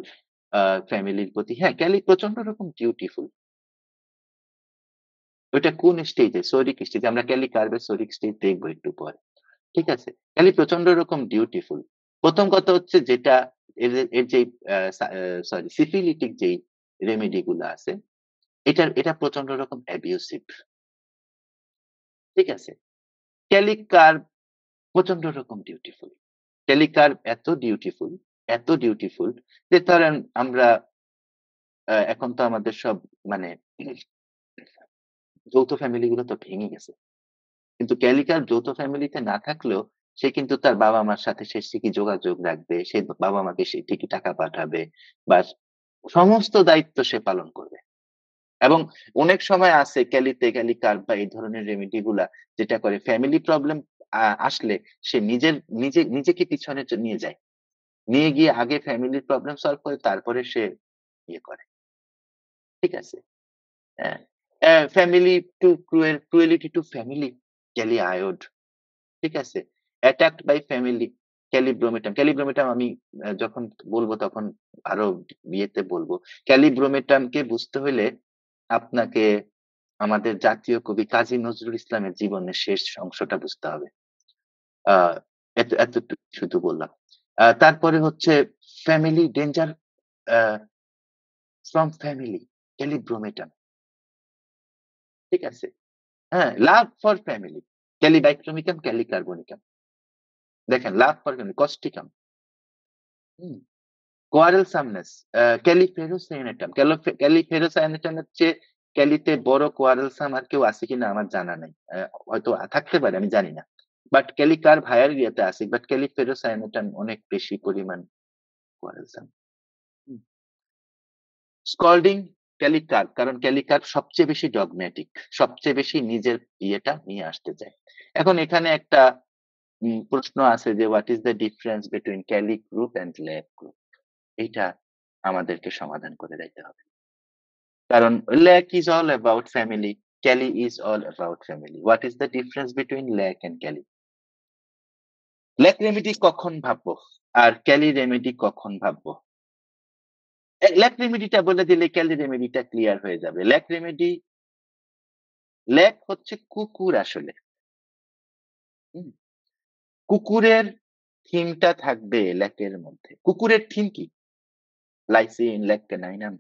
ফ্যামিলির প্রতি। হ্যাঁ, ক্যালি প্রচন্ড রকম ডিউটিফুল। ওইটা কোন স্টেজে? সোরিক স্টেজে। আমরা ক্যালি কার্ভের সোরিক স্টেজ দেখব একটু পরে। ঠিক আছে? ক্যালি প্রচন্ড রকম ডিউটিফুল। ১ম কথা হচ্ছে যেটা এর যেই আ সা আ সরি সিফিলিটিক যেই রেমেডি গুলা আছে, এটা প্রচন্ড রকম অ্যাবিউসিভ। ঠিক আছে? ক্যালি কার্ভ প্রচন্ড রকম ডিউটিফুল। ক্যালি কার্ভ এত ডিউটিফুল যে ধরেন আমরা এখন তো আমাদের সব মানে যৌথ ফ্যামিলি গুলো তো ভেঙে গেছে। কিন্তু ক্যালিকার যৌথ ফ্যামিলিতে না থাকলেও সে কিন্তু তার বাবা-মার সাথে সে ঠিকই যোগাযোগ রাখবে। সে বাবা-মাকে সে ঠিকই টাকা পাঠাবে বা সমস্ত দায়িত্ব সে পালন করবে। এবং অনেক সময় আছে ক্যালিকার বা এই ধরনের রেমেডি গুলা যেটা করে ফ্যামিলি প্রবলেম আসলে সে নিজেকে পিছনে নিয়ে যায়। নিয়ে গিয়ে আগে ফ্যামিলির প্রবলেম সলভ করে তারপরে সে ইয়ে করে। ঠিক আছে? হ্যাঁ। Family to cruelty to family kali iod. ঠিক আছে? Attacked by family kali bromatum. Kali bromatum আমি যখন বলব তখন আরো ইয়েতে বলব। ক্যালিব্রোমেটামকে বুঝতে হইলে আপনাকে আমাদের জাতীয় কবি কাজী নজরুল ইসলামের জীবনের শেষ অংশটা বুঝতে হবে। আ এতটুকু শুধু বললাম। তারপরে হচ্ছে family danger uh from family kali bromatum. ঠিক আছে? হ্যাঁ, love for family kali bichromicum, kali carbonicum. দেখেন love for family causticum. Hmm? Quarrelsomeness kali ferrocyanatum. Kali ferrocyanatum হচ্ছে ক্যালিতে বড় কোয়ারেলসাম আর কেউ আছে কিনা আমার জানা নাই। হয়তো থাকতে পারে আমি জানি না। বাট ক্যালিকার্ভ হায়ার ইয়েতে আছে। বাট ক্যালিফেরোসাইনেটাম অনেক বেশি পরিমাণ কোয়ারেলসাম। হুম। স্কল্ডিং ক্যালিকার্ভ কারণ ক্যালিকার্ভ সবচেয়ে বেশি ডগম্যাটিক। সবচেয়ে বেশি নিজের ইয়েটা নিয়ে আসতে চায়। এখন এখানে একটা প্রশ্ন আছে যে what is the difference between Kelly group and lab group? এইটা আমাদেরকে সমাধান করে যাইতে হবে। কারণ lack is all about family, Kelly is all about family. What is the difference between lac and Kelly? Lac remedy কখন ভাববো? আর ক্যালি রেমেডি কখন ভাববো? ল্যাক রেমেডিটা বলে দিলে ক্যালি রেমেডিটা ক্লিয়ার হয়ে যাবে। ল্যাক হচ্ছে কুকুর আসলে। হুম? কুকুরের থিমটা থাকবে ল্যাকের মধ্যে। কুকুরের থিম কি? Lyssin, lac caninum.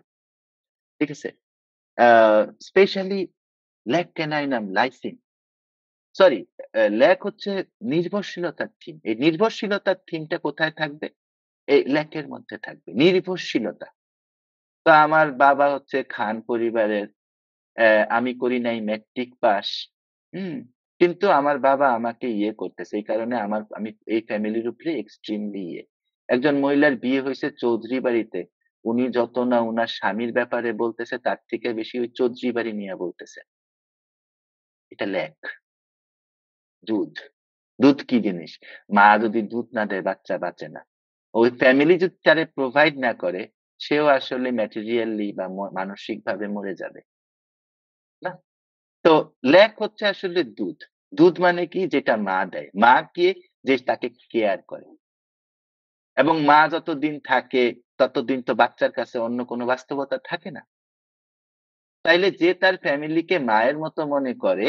ঠিক আছে? Uh specially lac caninum, lyssin. Sorry, lac হচ্ছে নির্ভরশীলতার থিম। এই নির্ভরশীলতার থিমটা কোথায় থাকবে? এই ল্যাকের মধ্যে থাকবে। নির্ভরশীলতা। তো আমার বাবা হচ্ছে খান পরিবারের। আমি করি নাই মেট্রিক পাস। হুম? কিন্তু আমার বাবা আমাকে ইয়ে করতেছে। এই কারণে আমি এই ফ্যামিলির উপরে এক্সট্রিমলি ইয়ে। একজন মহিলার বিয়ে হইছে চৌধুরী বাড়িতে। উনি যত না উনার স্বামীর ব্যাপারে বলতেছে তার থেকে বেশি ওই চৌধুরী বাড়ি নিয়া বলতেছে। এটা ল্যাক, দুধ। দুধ কি জিনিস? মা যদি দুধ না দেয় বাচ্চা বাঁচে না। ওই ফ্যামিলি যদি তারে প্রোভাইড না করে, সেও আসলে ম্যাটেরিয়ালি বা মানসিকভাবে মরে যাবে। না? তো ল্যাক হচ্ছে আসলে দুধ। দুধ মানে কি? যেটা মা দেয়। মা কে? যে তাকে কেয়ার করে। এবং মা যতদিন থাকে, ততদিন তো বাচ্চার কাছে অন্য কোনো বাস্তবতা থাকে না। তাইলে যে তার ফ্যামিলিকে মায়ের মতো মনে করে,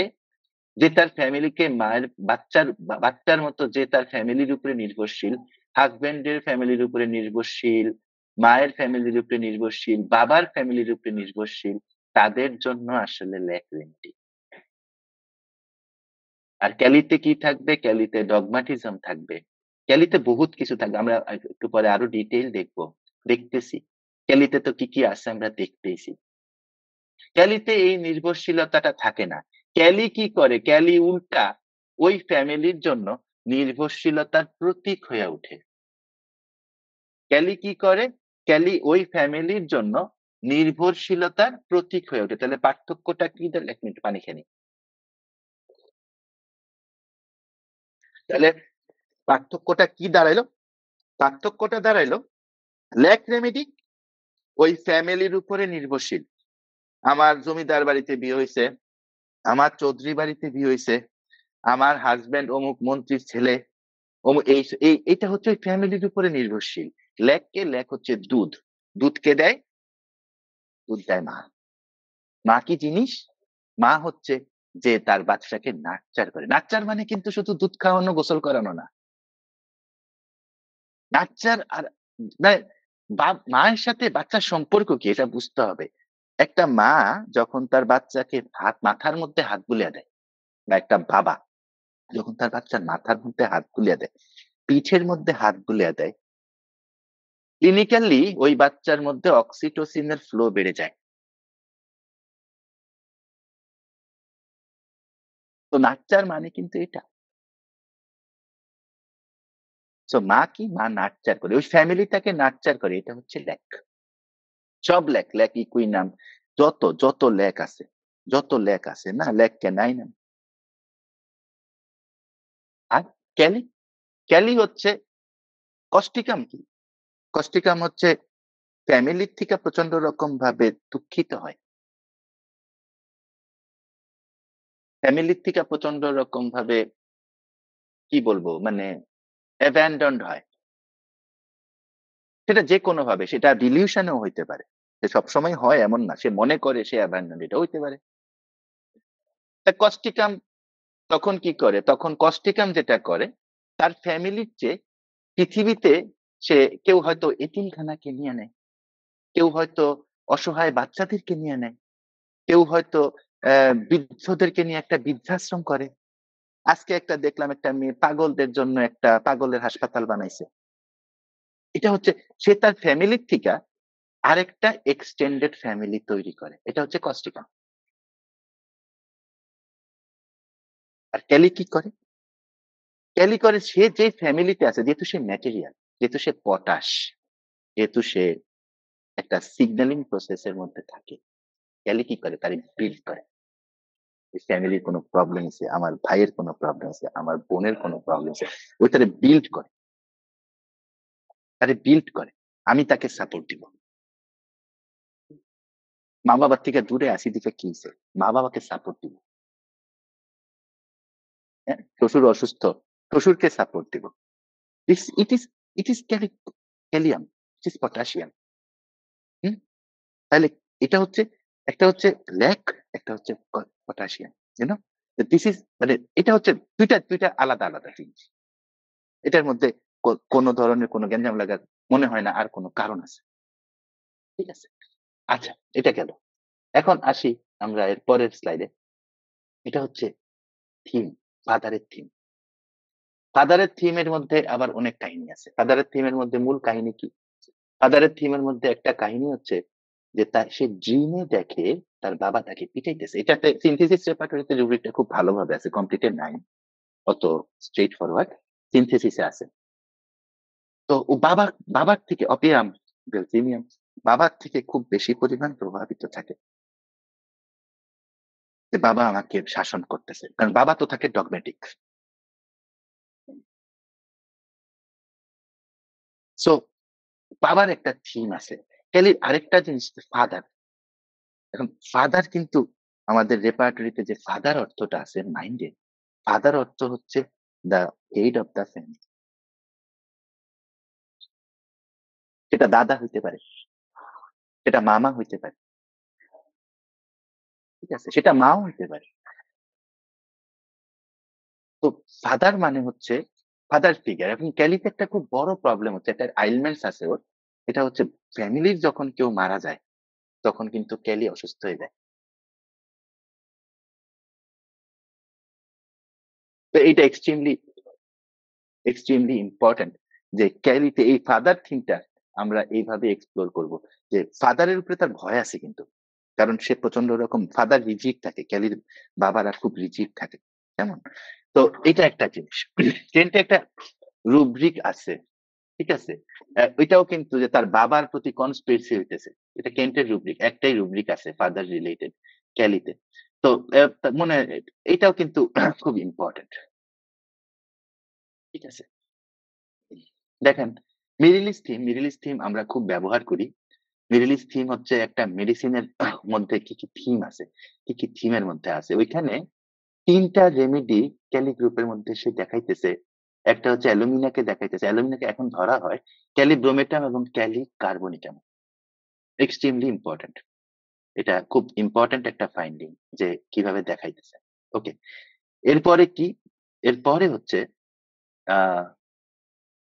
যে তার ফ্যামিলিকে মায়ের বাচ্চার মতো যে তার ফ্যামিলির উপরে নির্ভরশীল, হাসব্যান্ডের ফ্যামিলির উপরে নির্ভরশীল, মায়ের ফ্যামিলির উপরে নির্ভরশীল, বাবার ফ্যামিলির উপরে নির্ভরশীল, তাদের জন্য আসলে ল্যাক রেমেডি। আর ক্যালিতে কি থাকবে? ক্যালিতে ডগমাটিজম থাকবে। ক্যালিতে বহুত কিছু থাকবে। আমরা একটু পরে আরো ডিটেইল দেখব। দেখতেছি। ক্যালিতে তো কি আছে আমরা দেখতেইছি। ক্যালিতে এই নির্ভরশীলতাটা থাকে না। ক্যালি কি করে? ক্যালি উল্টা ওই ফ্যামিলির জন্য নির্ভরশীলতার প্রতীক হয়ে ওঠে। ক্যালি কি করে? ক্যালি ওই ফ্যামিলির জন্য নির্ভরশীলতার প্রতীক হয়ে ওঠে। তাহলে পার্থক্যটা কি? ১ মিনিট পানি খেয়ে নিই। তাহলে পার্থক্যটা কি দাঁড়াইলো? পার্থক্যটা দাঁড়াইলো ল্যাক রেমেডি ওই ফ্যামিলির উপরে নির্ভরশীল। আমার জমিদার বাড়িতে বিয়ে হইছে, আমার চৌধুরী বাড়িতে বিয়ে হইছে, আমার হাসব্যান্ড অমুক মন্ত্রীর ছেলে, এটা হচ্ছে ওই ফ্যামিলির উপরে নির্ভরশীল। ল্যাক কে? ল্যাক হচ্ছে দুধ। দুধ কে দেয়? দুধ দেয় মা। মা কি জিনিস? মা হচ্ছে যে তার বাচ্চাকে নার্চার করে। নার্চার মানে কিন্তু শুধু দুধ খাওয়ানো, গোসল করানো না। নার্চার আর মানে মায়ের সাথে বাচ্চার সম্পর্ক কি এটা বুঝতে হবে। একটা মা যখন তার বাচ্চাকে মাথার মধ্যে হাত বুলিয়ে দেয় বা একটা বাবা যখন তার বাচ্চার মাথার মধ্যে হাত বুলিয়ে দেয়, পিঠের মধ্যে হাত বুলিয়ে দেয়, ক্লিনিক্যালি ওই বাচ্চার মধ্যে অক্সিটোসিন এর ফ্লো বেড়ে যায়। তো নার্চার মানে কিন্তু এটা। সো মা কি? মা নার্চার করে। ওই ফ্যামিলিটাকে নার্চার করে। এটা হচ্ছে ল্যাক। সব ল্যাক, ল্যাক ইকুইনাম যত ল্যাক আছে, যত ল্যাক আছে না ল্যাক ক্যানাইনাম। আর ক্যালি? ক্যালি হচ্ছে কস্টিকাম কি? কস্টিকাম হচ্ছে ফ্যামিলির থেকে প্রচন্ড রকম ভাবে দুঃখিত হয়। ফ্যামিলির থেকে প্রচন্ড রকম ভাবে কি বলবো? মানে অ্যাবান্ডনড হয়। সেটা যেকোনোভাবে সেটা ডিলিউশন এও হইতে পারে। সে সবসময় হয় এমন না। সে মনে করে সে অ্যাবান্ডনড এটাও হইতে পারে। তা কস্টিকাম তখন কি করে? তখন কস্টিকাম যেটা করে তার ফ্যামিলির চেয়ে পৃথিবীতে সে কেউ হয়তো এতিমখানাকে নিয়ে নেয়। কেউ হয়তো অসহায় বাচ্চাদেরকে নিয়ে নেয়। কেউ হয়তো বৃদ্ধদেরকে নিয়ে একটা বৃদ্ধাশ্রম করে। আজকে একটা দেখলাম একটা মেয়ে পাগলদের জন্য একটা পাগলের হাসপাতাল বানাইছে। এটা হচ্ছে সে তার ফ্যামিলির থিকা আরেকটা এক্সটেন্ডেড ফ্যামিলি তৈরি করে। এটা হচ্ছে কস্টিকাম। আর ক্যালি কি করে? ক্যালি করে সে যে ফ্যামিলিতে আছে যেহেতু সে ম্যাটেরিয়াল, যেহেতু সে পটাশ, যেহেতু সে একটা সিগন্যালিং প্রসেস এর মধ্যে থাকে। ক্যালি কি করে? তারে বিল্ড করে। এই ফ্যামিলির কোনো প্রবলেম হইছে, আমার ভাইয়ের কোনো প্রবলেম হইছে, আমার বোনের কোনো প্রবলেম হইছে। ওইটারে বিল্ড করে, তারে বিল্ড করে। আমি তাকে সাপোর্ট দিব। মা-বাবার থেকে দূরে আছি দেখে কি হইছে? মা-বাবাকে সাপোর্ট দিব। হ্যাঁ? শ্বশুর অসুস্থ, শ্বশুরকে সাপোর্ট দিব। This it is Calcium, it is potassium. হুম? তাহলে এটা হচ্ছে একটা হচ্ছে ল্যাক, একটা হচ্ছে potassium. You know? This is মানে এটা হচ্ছে ২ টা আলাদা, আলাদা জিনিস। এটার মধ্যে কোন ধরনের কোন গ্যাঞ্জাম লাগার মনে হয় না আর কোন কারণ আছে। ঠিক আছে? আচ্ছা, এটা গেল। এখন আসি আমরা এর পরের স্লাইডে। এটা হচ্ছে থিম, ফাদারের থিম। ফাদারের থিমের মধ্যে আবার অনেক কাহিনী আছে। ফাদারের থিমের মধ্যে মূল কাহিনী কি? ফাদারের থিমের মধ্যে একটা কাহিনী হচ্ছে যে সে ড্রিমে দেখে তার বাবা তাকে পিটাইতেছে। এটাতে সিনথেসিস রেপার্টরিতে রুব্রিকটা খুব ভালোভাবে আছে। কমপ্লিটেড নাই। অত স্ট্রেইট ফরওয়ার্ড। সিনথেসিসে আছে। তো ও বাবার থেকে অপিয়াম, বেলজিমিয়াম বাবার থেকে খুব বেশি পরিমাণ প্রভাবিত থাকে। যে বাবা আমাকে শাসন করতেছে। কারণ বাবা তো থাকে ডগমেটিক। সো বাবার একটা থিম আছে। ক্যালির আরেকটা জিনিস ফাদার। এখন ফাদার কিন্তু আমাদের রেপার্টরিতে যে ফাদার অর্থটা আছে মাইন্ডে, ফাদার অর্থ হচ্ছে the head of the family. সেটা দাদা হইতে পারে, সেটা মামা হইতে পারে। ঠিক আছে? সেটা মাও হইতে পারে। তো ফাদার মানে হচ্ছে ফাদার ফিগার। এখন ক্যালিতে একটা খুব বড় প্রবলেম হচ্ছে, একটা আইলমেন্টস আছে ওর। এটা হচ্ছে ফ্যামিলির যখন কেউ মারা যায়, তখন কিন্তু ক্যালি অসুস্থ হয়ে যায়। তো এইটা এক্সট্রিমলি ইম্পোর্টেন্ট যে ক্যারিতে এই ফাদার থিমটা আমরা এইভাবে এক্সপ্লোর করব যে ফাদারের উপরে তার ভয় আছে কিন্তু কারণ সে প্রচন্ড রকম ফাদার রিজিড থাকে ক্যালির বাবারা খুব রিজিড থাকে কেমন তো এটা একটা জিনিস টেন্টে একটা রুব্রিক আছে ঠিক আছে ওইটাও কিন্তু যে তার বাবার প্রতি কনস্পিরেসি হইতেছে এটা কেন্টের রুব্রিক একটাই রুব্রিক আছে ফাদার রিলেটেড ক্যালিতে তো মনে হয় এটাও কিন্তু খুব ইম্পর্টেন্ট ঠিক আছে দেখেন মিরিলিস থিম আমরা খুব ব্যবহার করি। মিরিলিস থিম হচ্ছে একটা মেডিসিনের মধ্যে কি, কি থিম আছে, কি, কি থিমের মধ্যে আছে। ওইখানে ৩ টা রেমেডি ক্যালি গ্রুপের মধ্যে সে দেখাইতেছে। একটা হচ্ছে অ্যালুমিনাকে দেখাইতেছে। অ্যালুমিনাকে এখন ধরা হয় ক্যালিব্রোমেটাম এবং ক্যালিকার্বনিটাম। Extremely important. এটা খুব ইম্পোর্টেন্ট একটা ফাইন্ডিং যে কিভাবে দেখাইতেছে। ওকে। এরপরে কি? এরপরে হচ্ছে আ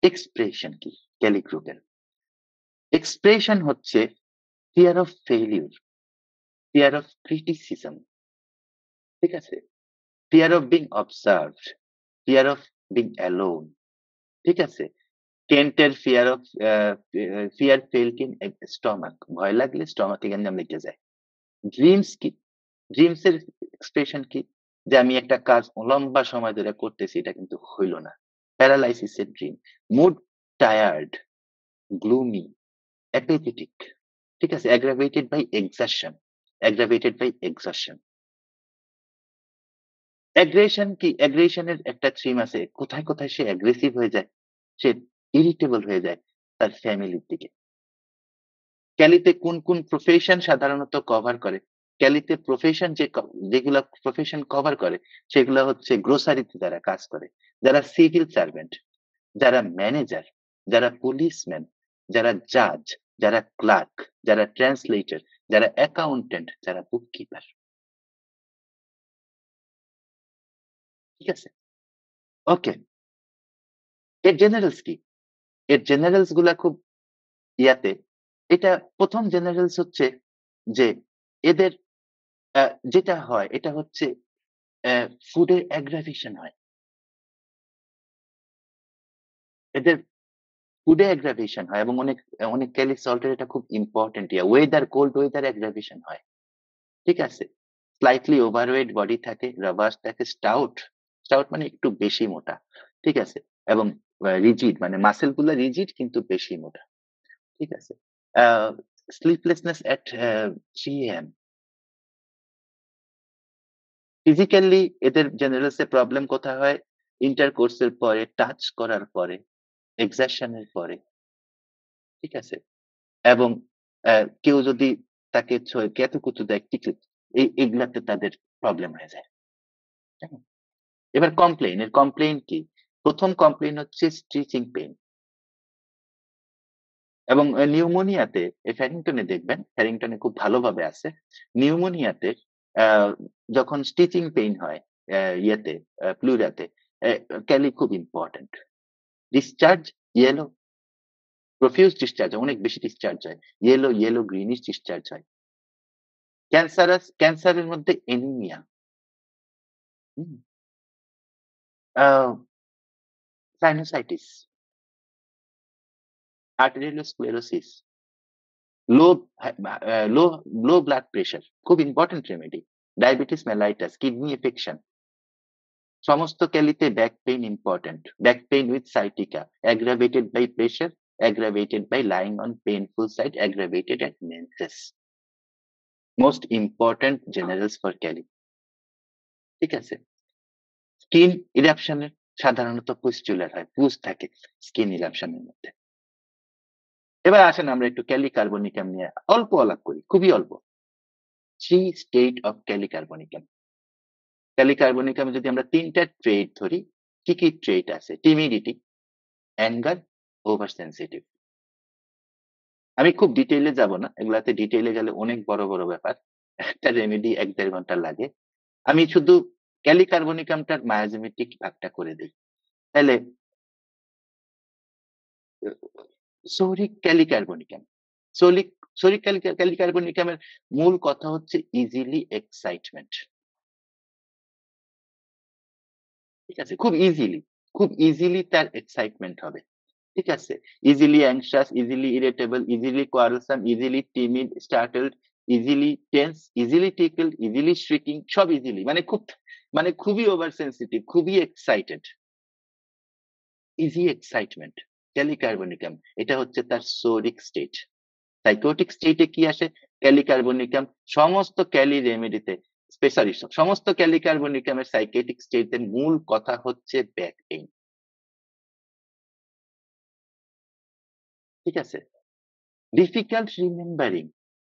এক্সপ্রেশন কি ক্যালি গ্রুপের? এক্সপ্রেশন হচ্ছে fear of failure, fear of criticism, ঠিক আছে? Fear of being observed, fear of being alone, ঠিক আছে? কেন্টের ফিয়ার ফেল্ট ইন স্টমাক, ভয় লাগলে স্টমাকে গেঞ্জাম লেগে যায়। ড্রিমস কি? ড্রিমস এর এক্সপ্রেশন কি? যে আমি একটা কাজ লম্বা সময় ধরে করতেছি, এটা কিন্তু হইল না। প্যারালাইসিস এর ড্রিম। মুড টায়ার্ড, গ্লুমি, অ্যাপাথেটিক, ঠিক আছে? aggravated by exertion, aggravated by exertion. Aggression কি? অ্যাগ্রেশনের একটা থিম আছে। কোথায়, কোথায় সে অ্যাগ্রেসিভ হয়ে যায়? সে ইরিটেবল হয়ে যায় তার ফ্যামিলির দিকে। ক্যালিতে কোন, কোন প্রফেশন সাধারণত কভার করে? ক্যালিতে প্রফেশন যেগুলা প্রফেশন কভার করে, সেগুলা হচ্ছে গ্রোসারিতে যারা কাজ করে, যারা সিভিল সার্ভেন্ট, যারা ম্যানেজার, যারা পুলিশম্যান, যারা জাজ, যারা ক্লার্ক, যারা ট্রান্সলেটর, যারা অ্যাকাউন্টেন্ট, যারা বুককিপার। ঠিক আছে? ওকে। এর জেনারেলস কি? এর জেনারেলস গুলা খুব ইয়াতে এটা ১ম জেনারেলস হচ্ছে যে এদের আ যেটা হয় এটা হচ্ছে অ্যা ফুডের অ্যাগ্রাভেশন হয়। এদের ফুডে অ্যাগ্রাভেশন হয় এবং অনেক ক্যালি সল্টের এটা খুব important weather cold weather aggravation হয়। ঠিক আছে? স্লাইটলি ওভারওয়েট বডি থাকে, রবাস্ট থাকে, স্টাউট মানে একটু বেশি মোটা। ঠিক আছে? এবং রিজিড মানে মাসল গুলা রিজিড কিন্তু বেশি মোটা। ঠিক আছে? আ স্লিপলেসনেস এট 3 AM ফিজিক্যালি এদের জেনারেলস এ প্রবলেম কোথায় হয়? ইন্টারকোর্স এর পরে, টাচ করার পরে, এক্সারশন এর পরে। ঠিক আছে? এবং কেউ যদি তাকে ক্যাতুকুতু দেয়, টিকলি এগুলাতে তাদের প্রবলেম হয়ে যায়। কেমন? এবার কমপ্লেইন কি? ১ম কমপ্লেইন হচ্ছে স্টিচিং পেইন এবং নিউমোনিয়াতে ফ্যারিংটনে দেখবেন, ফ্যারিংটনে খুব ভালোভাবে আছে। নিউমোনিয়াতে আ যখন স্টিচিং পেইন হয় ইয়েতে প্লুরাতে অ্যা ক্যালি খুব important. Discharge yellow, profuse discharge অনেক বেশি ডিসচার্জ হয়। ইয়েলো গ্রিনিশ ডিসচার্জ হয়। ক্যান্সারের মধ্যে anaemia, hmm? Uh sinusitis, arteriosclerosis, low হ্যাঁ, লো লো ব্লাড প্রেশার খুব important remedy. Diabetes mellitus, kidney affection সমস্ত ক্যালিতে back pain important. Back pain with sciatica aggravated by pressure, aggravated by lying on painful side, aggravated at menses. Most important generals for Cali. ঠিক আছে? Skin eruption এর সাধারণত pustular হয়। পুজ থাকে skin eruption এর মধ্যে। এবার আসেন আমরা একটু ক্যালি কার্বনিকাম নিয়ে অল্প আলাপ করি, খুবই অল্প। 3 state of kali carbonicum. Kali কার্বনিকামে যদি আমরা ৩ টা ট্রেইট ধরি, কি ট্রেইট আছে? Timidity, anger, over sensitive. আমি খুব ডিটেইলে যাব না। এগুলাতে ডিটেইলে গেলে অনেক বড় ব্যাপার। একটা রেমেডি ১-১.৫ ঘন্টা লাগে। আমি শুধু ক্যালিকার্বনিকামটার মায়াজেমেটিক ভাগটা করে দেই। তাইলে অ সৌরিক ক্যালিকার্বনিকাম। সৌলিক সৌরিক ক্যালিকার্বনিকামের মূল কথা হচ্ছে ইজিলি এক্সাইটমেন্ট। ঠিক আছে? খুব ইজিলি তার এক্সাইটমেন্ট হবে। ঠিক আছে? Easily anxious, easily irritable, easily quarrelsome, easily timid, startled, easily tense, easily tickled, easily shrieking সব ইজিলি। মানে খুবই ওভার সেনসিটিভ, খুবই এক্সাইটেড। Easy excitement, kali carbonicum. এটা হচ্ছে তার সোরিক স্টেট। সাইকোটিক স্টেটে কি আসে? ক্যালিকার্বনিকাম সমস্ত ক্যালি রেমেডিতে সরি সমস্ত ক্যালিকার্বনিকামের সাইকিয়াট্রিক স্টেট এর মূল কথা হচ্ছে ব্যাক পেইন। ঠিক আছে? ডিফিকাল্ট রিমেম্বারিং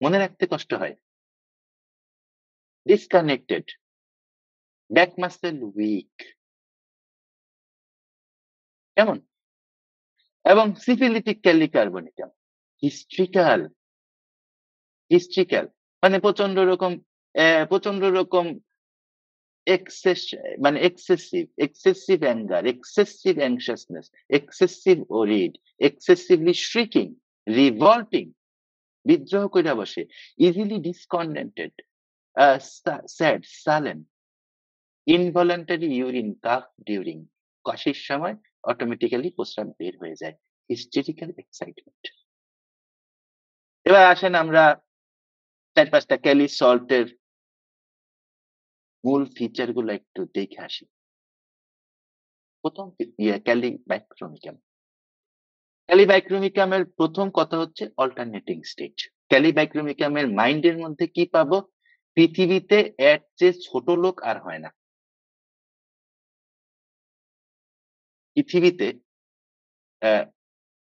মনে রাখতে কষ্ট হয়। ডিসকানেক্টেড, ব্যাক মাসল উইক কেমন? এবং সিফিলিটিক ক্যালিকার্বনিকাম হিস্ট্রিক্যাল, হিস্ট্রিক্যাল মানে প্রচন্ড রকম এক্সেস মানে excessive anger, excessive anxiousness, excessive worried, excessively shrieking, revolting, বিদ্রোহ কইরা বসে, easily discontented, sad, sullen, involuntary urine cough during কাশির সময় অটোমেটিক্যালি প্রস্রাব বের হয়ে যায়। Hysterical excitement. এবার আসেন আমরা ৪-৫ টা ক্যালি সল্ট এর মূল ফিচার গুলো একটু দেখে আসি। ১ম ক্যালিবাইক্রোমিকাম। ক্যালিবাইক্রোমিকামের ১ম কথা হচ্ছে অল্টারনেটিং স্টেট। ক্যালিবাইক্রোমিকামের মাইন্ডের মধ্যে কি পাবো? পৃথিবীতে এর চেয়ে ছোট লোক আর হয় না। পৃথিবীতে অ্যা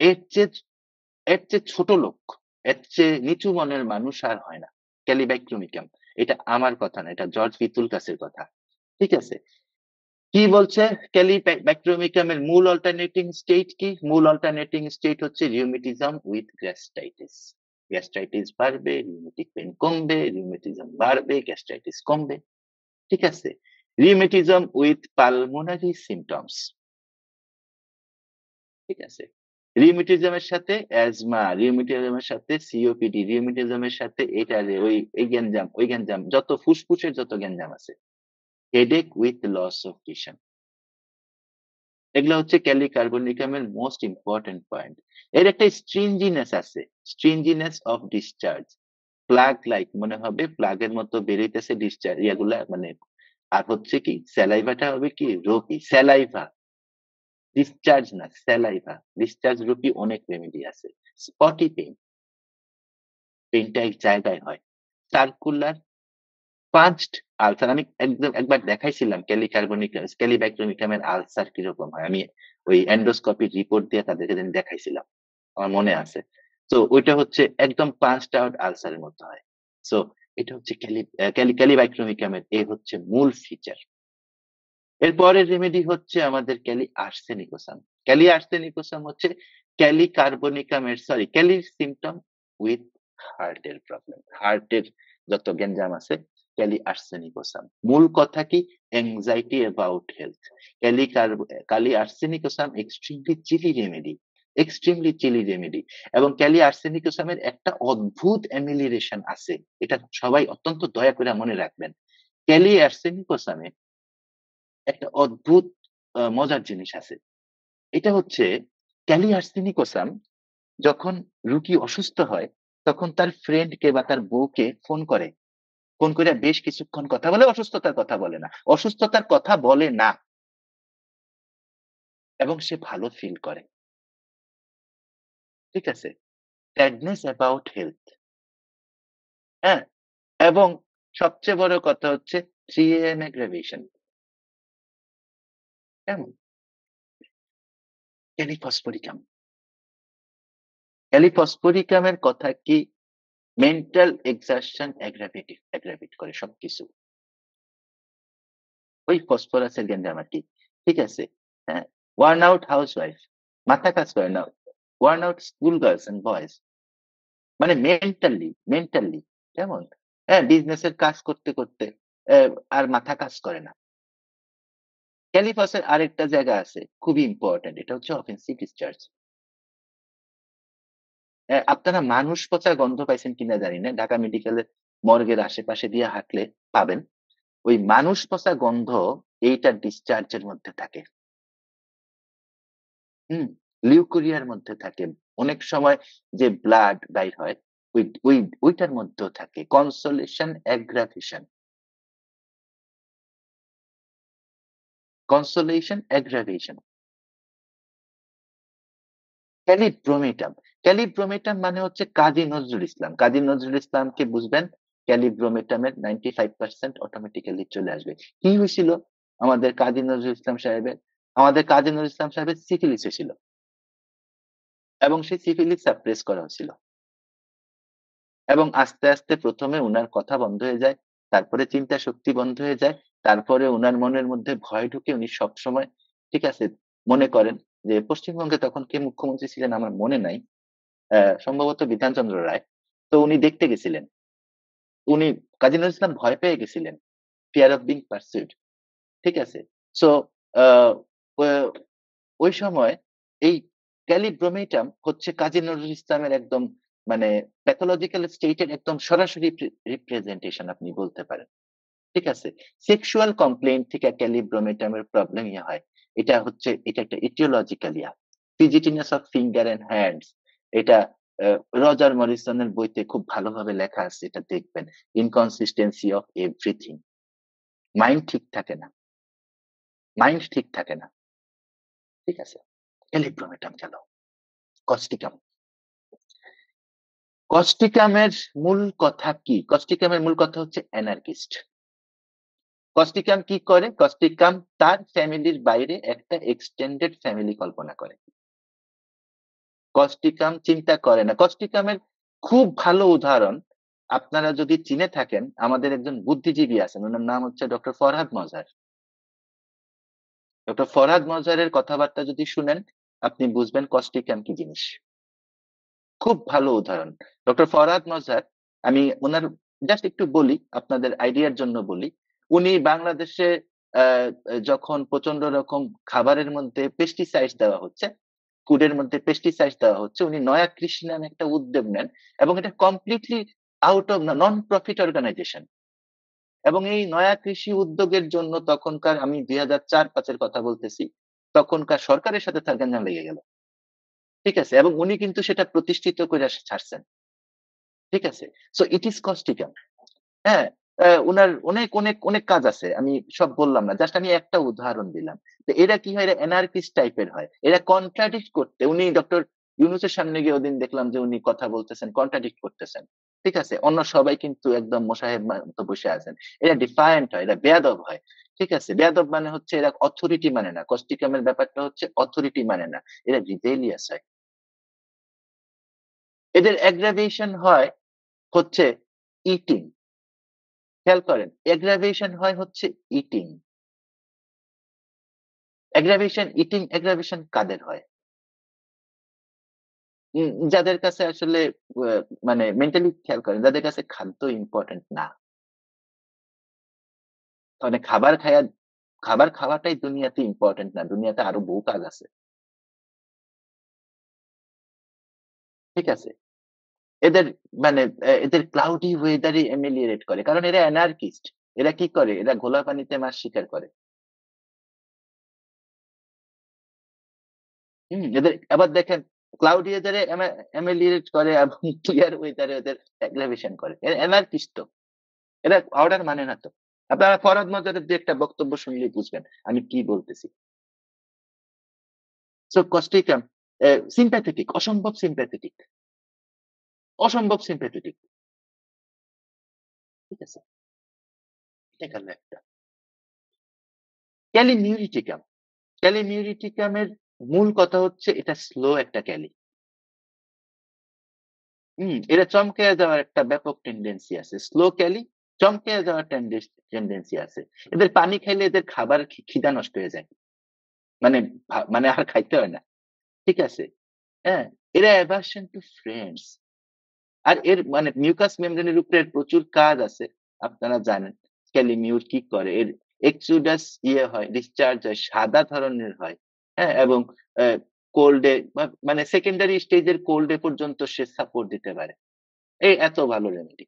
এর চেয়ে এর চেয়ে ছোট লোক, এর চেয়ে নিচু মনের মানুষ আর হয় না। ক্যালিবাইক্রোমিকাম। এটা আমার কথা না, এটা জর্জ ভিতুলকাসের কথা। ঠিক আছে? কি বলছে ব্যাক্টেরিওমিকামের মূল অল্টারনেটিং স্টেট কি? মূল অল্টারনেটিং স্টেট হচ্ছে রিউমেটিজম উইথ গ্যাস্ট্রাইটিস। গ্যাস্ট্রাইটিস বাড়বে, রিউমেটিক পেইন কমবে, রিউমেটিজম বাড়বে, গ্যাস্ট্রাইটিস কমবে। ঠিক আছে? Rheumatism with pulmonary symptoms. ঠিক আছে? রিউমেটিজমের সাথে অ্যাজমা, রিউমেটিজমের সাথে সিওপিডি, রিউমেটিজমের সাথে এটা যে এই গ্যাঞ্জাম, ওই গ্যাঞ্জাম যত ফুসফুসের যত গ্যাঞ্জাম আছে। Headache with loss of vision. এগুলা হচ্ছে ক্যালিকার্বনিকামের মোস্ট ইম্পোর্টেন্ট পয়েন্ট। এর একটা স্ট্রিঞ্জিনেস আছে। স্ট্রিঞ্জিনেস অফ ডিসচার্জ। প্লাগ লাইক মনে হবে প্লাগের মতো বেরোইতেছে ডিসচার্জ ইয়াগুলা মানে আর হচ্ছে কি স্যালাইভাটা হবে কি রোপি স্যালাইভা ডিসচার্জ না স্যালাইভা ডিসচার্জ রূপী অনেক রেমেডি আছে। স্পটি পেইন, পেইনটা এক জায়গায় হয়। সার্কুলার পাঁচড আলসার আমি একবার দেখাইছিলাম ক্যালিব্যাক্টোমিকামের আলসার কিরকম হয়। আমি ওই এন্ডোস্কোপির রিপোর্ট দিয়ে তাদেরকে যেদিন দেখাইছিলাম। আমার মনে আছে। সো ওইটা হচ্ছে একদম পাঁচড আউট আলসারের মতো হয়। সো এটা হচ্ছে ক্যালিব্যাক্টোমিকামের হচ্ছে মূল ফিচার। এর পরের রেমেডি হচ্ছে আমাদের ক্যালি আর্সেনিকোসাম। ক্যালি আর্সেনিকোসাম হচ্ছে ক্যালির সিম্পটম উইথ হার্টের প্রবলেম। হার্টের যত গ্যাঞ্জাম আছে ক্যালি আর্সেনিকোসাম। মূল কথা কি? Anxiety about health. Kali arsenicosum extremely chilly remedy. এবং ক্যালি আর্সেনিকোসামের একটা অদ্ভুত অ্যামিলিরেশন আছে। এটা সবাই অত্যন্ত দয়া করে মনে রাখবেন। ক্যালি আর্সেনিকোসামে একটা অদ্ভুত মজার জিনিস আছে। এটা হচ্ছে ক্যালি আর্সেনিকোসাম যখন রোগী অসুস্থ হয়, তখন তার ফ্রেন্ডকে বা তার বউকে ফোন করে। ফোন কইরা বেশ কিছুক্ষণ কথা বলে, অসুস্থতার কথা বলে না। অসুস্থতার কথা বলে না এবং সে ভালো ফিল করে। ঠিক আছে? স্যাডনেস অ্যাবাউট হেলথ, হ্যাঁ? এবং সবচেয়ে বড় কথা হচ্ছে 3 AM aggravation, কেমন? ক্যালিফসফোরিকাম। ক্যালিফসফোরিকামের কথা কি মেন্টাল এক্সারশন অ্যাগ্রাভেট করে সবকিছু। ওই ফসফরাসের গ্যাঞ্জাম আরকি। ঠিক আছে? হ্যাঁ? ওয়ার্ন আউট হাউসওয়াইফ, মাথা কাজ করে না। Worn out school girls and boys, মানে মেন্টালি কেমন? হ্যাঁ, বিজনেসের কাজ করতে অ্যা আর মাথা কাজ করে না। ক্যালিফাসের আরেকটা জায়গা আছে খুবই ইম্পোর্টেন্ট। এটা হচ্ছে অফেন্সিভ ডিসচার্জ। আপনারা মানুষ পচা গন্ধ পাইছেন কিনা জানি না। ঢাকা মেডিকেলের মর্গের আশেপাশে দিয়ে হাঁটলে পাবেন। ওই মানুষ পচা গন্ধ এইটা ডিসচার্জ এর মধ্যে থাকে। হুম? লিউকোরিয়ার মধ্যে থাকে। অনেক সময় যে ব্লাড বাইর হয়, ওই ওই ওইটার মধ্যেও থাকে। Consolation aggravation, consolation aggravation. Kali bromatum. Kali bromatum মানে হচ্ছে কাজী নজরুল ইসলাম। কাজী নজরুল ইসলামকে বুঝবেন, ক্যালিব্রোমেটামের 95% অটোমেটিক্যালি চলে আসবে। কি হয়েছিল আমাদের কাজী নজরুল ইসলাম সাহেবের? আমাদের কাজী নজরুল ইসলাম সাহেবের সিফিলিস হয়েছিল এবং সেই সিফিলিস সাপ্রেস করা হয়েছিল। এবং আস্তে ১ম এ উনার কথা বন্ধ হয়ে যায়। তারপরে চিন্তা শক্তি বন্ধ হয়ে যায়। তারপরে উনার মনের মধ্যে ভয় ঢুকে উনি সবসময়, ঠিক আছে? মনে করেন যে পশ্চিমবঙ্গে তখন কে মুখ্যমন্ত্রী ছিলেন আমার মনে নাই। সম্ভবত বিধানচন্দ্র রায়। তো উনি দেখতে গেছিলেন। উনি কাজী নজরুল ইসলাম ভয় পেয়ে গেছিলেন। Fear of being pursued. ঠিক আছে? সো আ ও ওই সময় এই ক্যালিব্রোমেটাম হচ্ছে কাজী নজরুল ইসলামের একদম মানে প্যাথোলজিক্যাল স্টেট এর একদম সরাসরি রিপ্রেজেন্টেশন আপনি বলতে পারেন। ঠিক আছে? সেক্সুয়াল কমপ্লেইন্ট থেকে ক্যালিব্রোমেটামের প্রবলেম হয়। এটা একটা etiological fidgetiness of finger and hands. এটা আ রজার মরিসনের বইতে খুব ভালোভাবে লেখা আছে, এটা দেখবেন। Inconsistency of everything. মাইন্ড ঠিক থাকে না। মাইন্ড ঠিক থাকে না। ঠিক আছে? ক্যালিব্রোমেটাম গেল। কস্টিকাম। কস্টিকামের মূল কথা কি? কস্টিকামের মূল কথা হচ্ছে অ্যানার্কিস্ট। কস্টিকাম কি করে? কস্টিকাম তার ফ্যামিলির বাইরে একটা এক্সটেন্ডেড ফ্যামিলি কল্পনা করে। কস্টিকাম চিন্তা করে না। কস্টিকামের খুব ভালো উদাহরণ আপনারা যদি চিনে থাকেন, আমাদের একজন বুদ্ধিজীবী আছেন। উনার নাম হচ্ছে ডক্টর ফরহাদ মজহার। ডক্টর ফরহাদ মজহারের কথাবার্তা যদি শুনেন, আপনি বুঝবেন কস্টিকাম কি জিনিস। খুব ভালো উদাহরণ। ডক্টর ফরহাদ মজহার, আমি উনার জাস্ট একটু বলি, আপনাদের আইডিয়ার জন্য বলি। উনি বাংলাদেশে আ যখন প্রচন্ড রকম খাবারের মধ্যে পেস্টিসাইডস দেওয়া হচ্ছে, ফুডের মধ্যে পেস্টিসাইডস দেওয়া হচ্ছে, উনি নয়া কৃষি নামে একটা উদ্যোগ নেন এবং এটা completely out of non profit organisation. এবং এই নয়া কৃষি উদ্যোগের জন্য তখনকার, আমি ২০০৪-৫ এর কথা বলতেছি, তখনকার সরকারের সাথে তার গ্যাঞ্জাম লেগে গেল। ঠিক আছে? এবং উনি কিন্তু সেটা প্রতিষ্ঠিত কইরা ছাড়ছেন। ঠিক আছে? So it is Causticum. হ্যাঁ? উনার অনেক কাজ আছে। আমি সব বললাম না। জাস্ট আমি একটা উদাহরণ দিলাম। তো এরা কি হয়? এরা অ্যানার্কিস্ট টাইপের হয়। এরা কন্ট্রাডিক্ট করতে, উনি ডক্টর ইউনূসের সামনে গিয়ে ওদিন দেখলাম যে উনি কথা বলতেছেন, কন্ট্রাডিক্ট করতেছেন। ঠিক আছে? অন্য সবাই কিন্তু একদম মোসাহেব মতো বসে আছেন। এরা ডিফায়ান্ট হয়, এরা বেয়াদব হয়। ঠিক আছে? বেয়াদব মানে হচ্ছে এরা অথরিটি মানে না। কস্টিকামের ব্যাপারটা হচ্ছে অথরিটি মানে না। এরা রিবেলিয়াস হয়। এদের অ্যাগ্রাভেশন হয় হচ্ছে ইটিং। খেয়াল করেন। অ্যাগ্রাভেশন হয় হচ্ছে ইটিং। ইটিং অ্যাগ্রাভেশন কাদের হয়? যাদের কাছে আসলে আ মানে মেন্টালি খেয়াল করেন, যাদের কাছে খাদ্য ইম্পোর্টেন্ট না। মানে খাবার খাওয়াটাই দুনিয়াতে ইম্পোর্টেন্ট না। দুনিয়াতে আরো বহু কাজ আছে। ঠিক আছে? এদের মানে এদের ক্লাউডি ওয়েদার ই অ্যামেলিওরেট করে। কারণ এরা অ্যানার্কিস্ট। এরা কি করে? এরা ঘোলা পানিতে মাছ শিকার করে। এদের আবার দেখেন ক্লাউডি ওয়েদার এ অ্যামেলিওরেট করে এবং ক্লিয়ার ওয়েদার এ ওদের অ্যাগ্রাভেশন করে। এরা অ্যানার্কিস্ট তো। এরা অর্ডার মানে না তো। আপনারা ফরহাদ মজারের ২ ১ টা বক্তব্য শুনলেই বুঝবেন আমি কি বলতেছি। সো কস্টিকাম সিম্প্যাথেটিক, অসম্ভব সিম্প্যাথেটিক, অসম্ভব সিম্প্যাথেটিক। ঠিক আছে? এটা গেল একটা। ক্যালিমিউরিটিকাম। ক্যালিমিউরিটিকাম এর মূল কথা হচ্ছে এটা স্লো একটা ক্যালি। এরা চমকায়া যাওয়ার একটা ব্যাপক টেনডেন্সি আছে। স্লো ক্যালি চমকায়া যাওয়ার টেনডেন্সি আছে। এদের পানি খাইলে এদের খাবার খিদা নষ্ট হয়ে যায়। মানে মানে আর খাইতে হয় না। ঠিক আছে? হ্যাঁ? এরা অ্যাভারশন টু ফ্রেন্ডস। আর এর মানে মিউকাস মেমব্রেন এর উপরে এর প্রচুর কাজ আছে। আপনারা জানেন। ক্যালিমিউর কি করে? এর এক্সুডাস হয়, ডিসচার্জ হয়, সাদা ধরনের হয়। হ্যাঁ? এবং অ্যা কোল্ড এ মানে সেকেন্ডারি স্টেজ এর কোল্ড এ পর্যন্ত সে সাপোর্ট দিতে পারে। এত ভালো রেমেডি।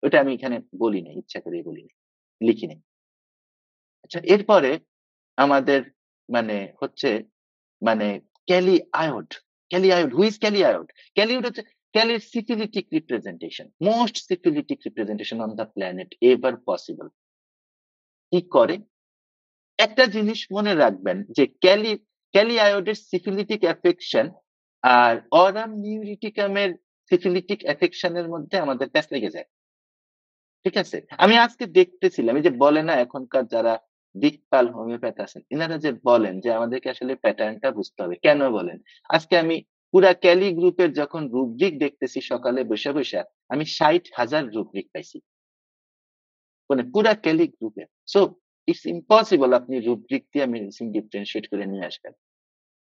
ওটা আমি এখানে বলি নাই, ইচ্ছা করেই বলি নাই। লিখি নাই। আচ্ছা এরপরে আমাদের মানে হচ্ছে মানে ক্যালি আয়োড। ক্যালি আয়োড, হু ইস ক্যালি আয়োড? ক্যালি আয়োড হচ্ছে ক্যালির syphilitic representation, most syphilitic representation on the planet ever possible. কি করে? একটা জিনিস মনে রাখবেন যে ক্যালি আয়োডের syphilitic affection আর অরাম নিউরিটিকাম এর syphilitic affection এর মধ্যে আমাদের প্যাচ লেগে যায়। ঠিক আছে? আমি আজকে দেখতেছিলাম এই যে বলে না এখনকার যারা দিকপাল হোমিওপ্যাথ আছেন, এনারা যে বলেন যে আমাদেরকে আসলে প্যাটার্নটা বুঝতে হবে। কেন বলেন? আজকে আমি পুরা ক্যালি গ্রুপের যখন রুব্রিক দেখতেছি সকালে বইসা, আমি ৬০,০০০ রুব্রিক পাইছি। মানে পুরা ক্যালি গ্রুপে। সো ইটস ইম্পসিবল আপনি রুব্রিক দিয়ে মেডিসিন ডিফারেনশিয়েট করে নিয়ে আসবেন।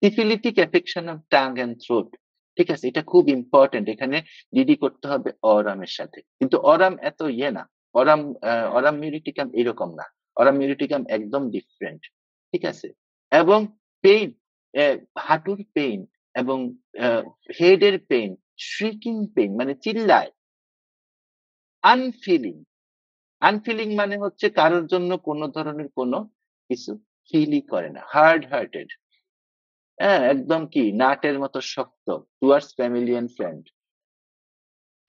Syphilitic affection of tongue and throat. ঠিক আছে? এটা খুব ইম্পোর্টেন্ট। এখানে ডিডি করতে হবে অরামের সাথে। কিন্তু অরাম এত না। অরাম মিউরিটিকাম এরকম না। অরাম মিউরিটিকাম একদম ডিফারেন্ট। ঠিক আছে? এবং পেইন, অ্যা হাঁটুর পেইন এবং হেড এর পেইন, শ্রিকিং পেইন মানে চিল্লায়, আনফিলিং। আনফিলিং মানে হচ্ছে কারোর জন্য কোন ধরনের কোন কিছু ফিলই করে না। Hard hearted. হ্যাঁ, একদম কি নাটের মতো শক্ত টুয়ার্ডস ফ্যামিলি অ্যান্ড ফ্রেন্ড।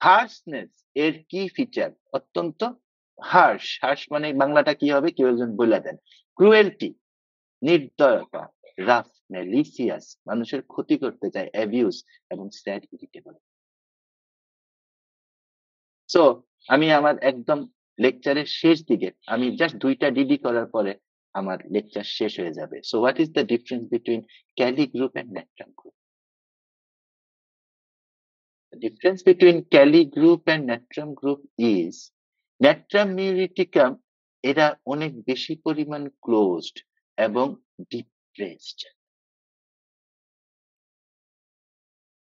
হার্শনেস এর কি ফিচার? অত্যন্ত হার্শ মানে বাংলাটা কি হবে? কেউ একজন বইলা দেন। ক্রুয়েলটি, নির্দয়তা, রাফ, ম্যালিসিয়াস, মানুষের ক্ষতি করতে চায়, অ্যাবিউস এবং স্যাড ইরিটেবল। সো আমি আমার একদম লেকচারের শেষ দিকে আমি জাস্ট ২ টা ডিডি করার পরে আমার লেকচার শেষ হয়ে যাবে। So what is the difference between Kelly group and natrum group? The difference between Cali group and Natrum group is Natrum muriticum এরা অনেক বেশি পরিমাণ ক্লোজড এবং ডিপ্রেসড।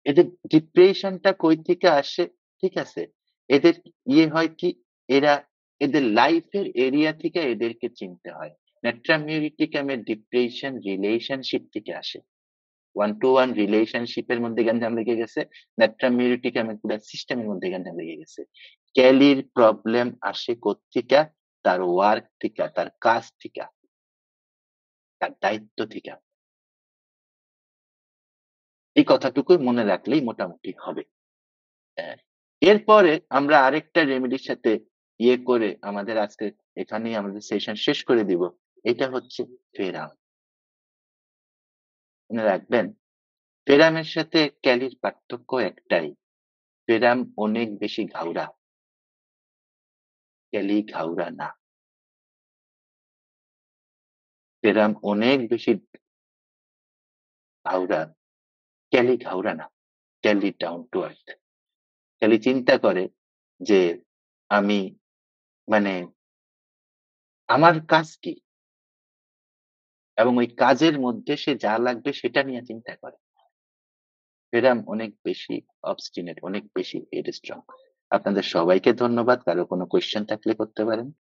এদের ডিপ্রেশনটা কই থেকে আসে? ঠিক আছে? এদের হয় কি? এরা এদের লাইফের এরিয়া থেকে এদেরকে চিনতে হয়। Natrum muriticum এর ডিপ্রেশন রিলেশনশিপ থেকে আসে। ওয়ান টু ওয়ান রিলেশনশিপ এর মধ্যে গ্যাঞ্জাম লেগে গেছে। ন্যাট্রাম মিউরিটিকাম এর পুরা সিস্টেমের মধ্যে গ্যাঞ্জাম লেগে গেছে। ক্যালির প্রবলেম আসে কোত্থেকা? তার ওয়ার্ক থিকা, তার কাজ থিকা, তার দায়িত্ব থিকা। এই কথাটুকু মনে রাখলেই মোটামুটি হবে। হ্যাঁ। এরপরে আমরা আরেকটা রেমেডির সাথে করে আমাদের আজকে এখানেই আমাদের সেশন শেষ করে দিব। এটা হচ্ছে ফেরাম। মনে রাখবেন, ফেরামের সাথে ক্যালির পার্থক্য একটাই। ফেরাম অনেক বেশি ঘাউড়া। ক্যালি ঘাউড়া না। ফেরাম অনেক বেশি ঘাউড়া। ক্যালি ঘাউড়া না। Kelly down to earth. Kelly চিন্তা করে যে আমি মানে আমার কাজ কি? এবং ওই কাজের মধ্যে সে যা লাগবে সেটা নিয়ে চিন্তা করে। এরা অনেক বেশি obstinate, অনেক বেশি headstrong। আপনাদের সবাইকে ধন্যবাদ। কারো কোনো কোয়েশ্চেন থাকলে করতে পারেন।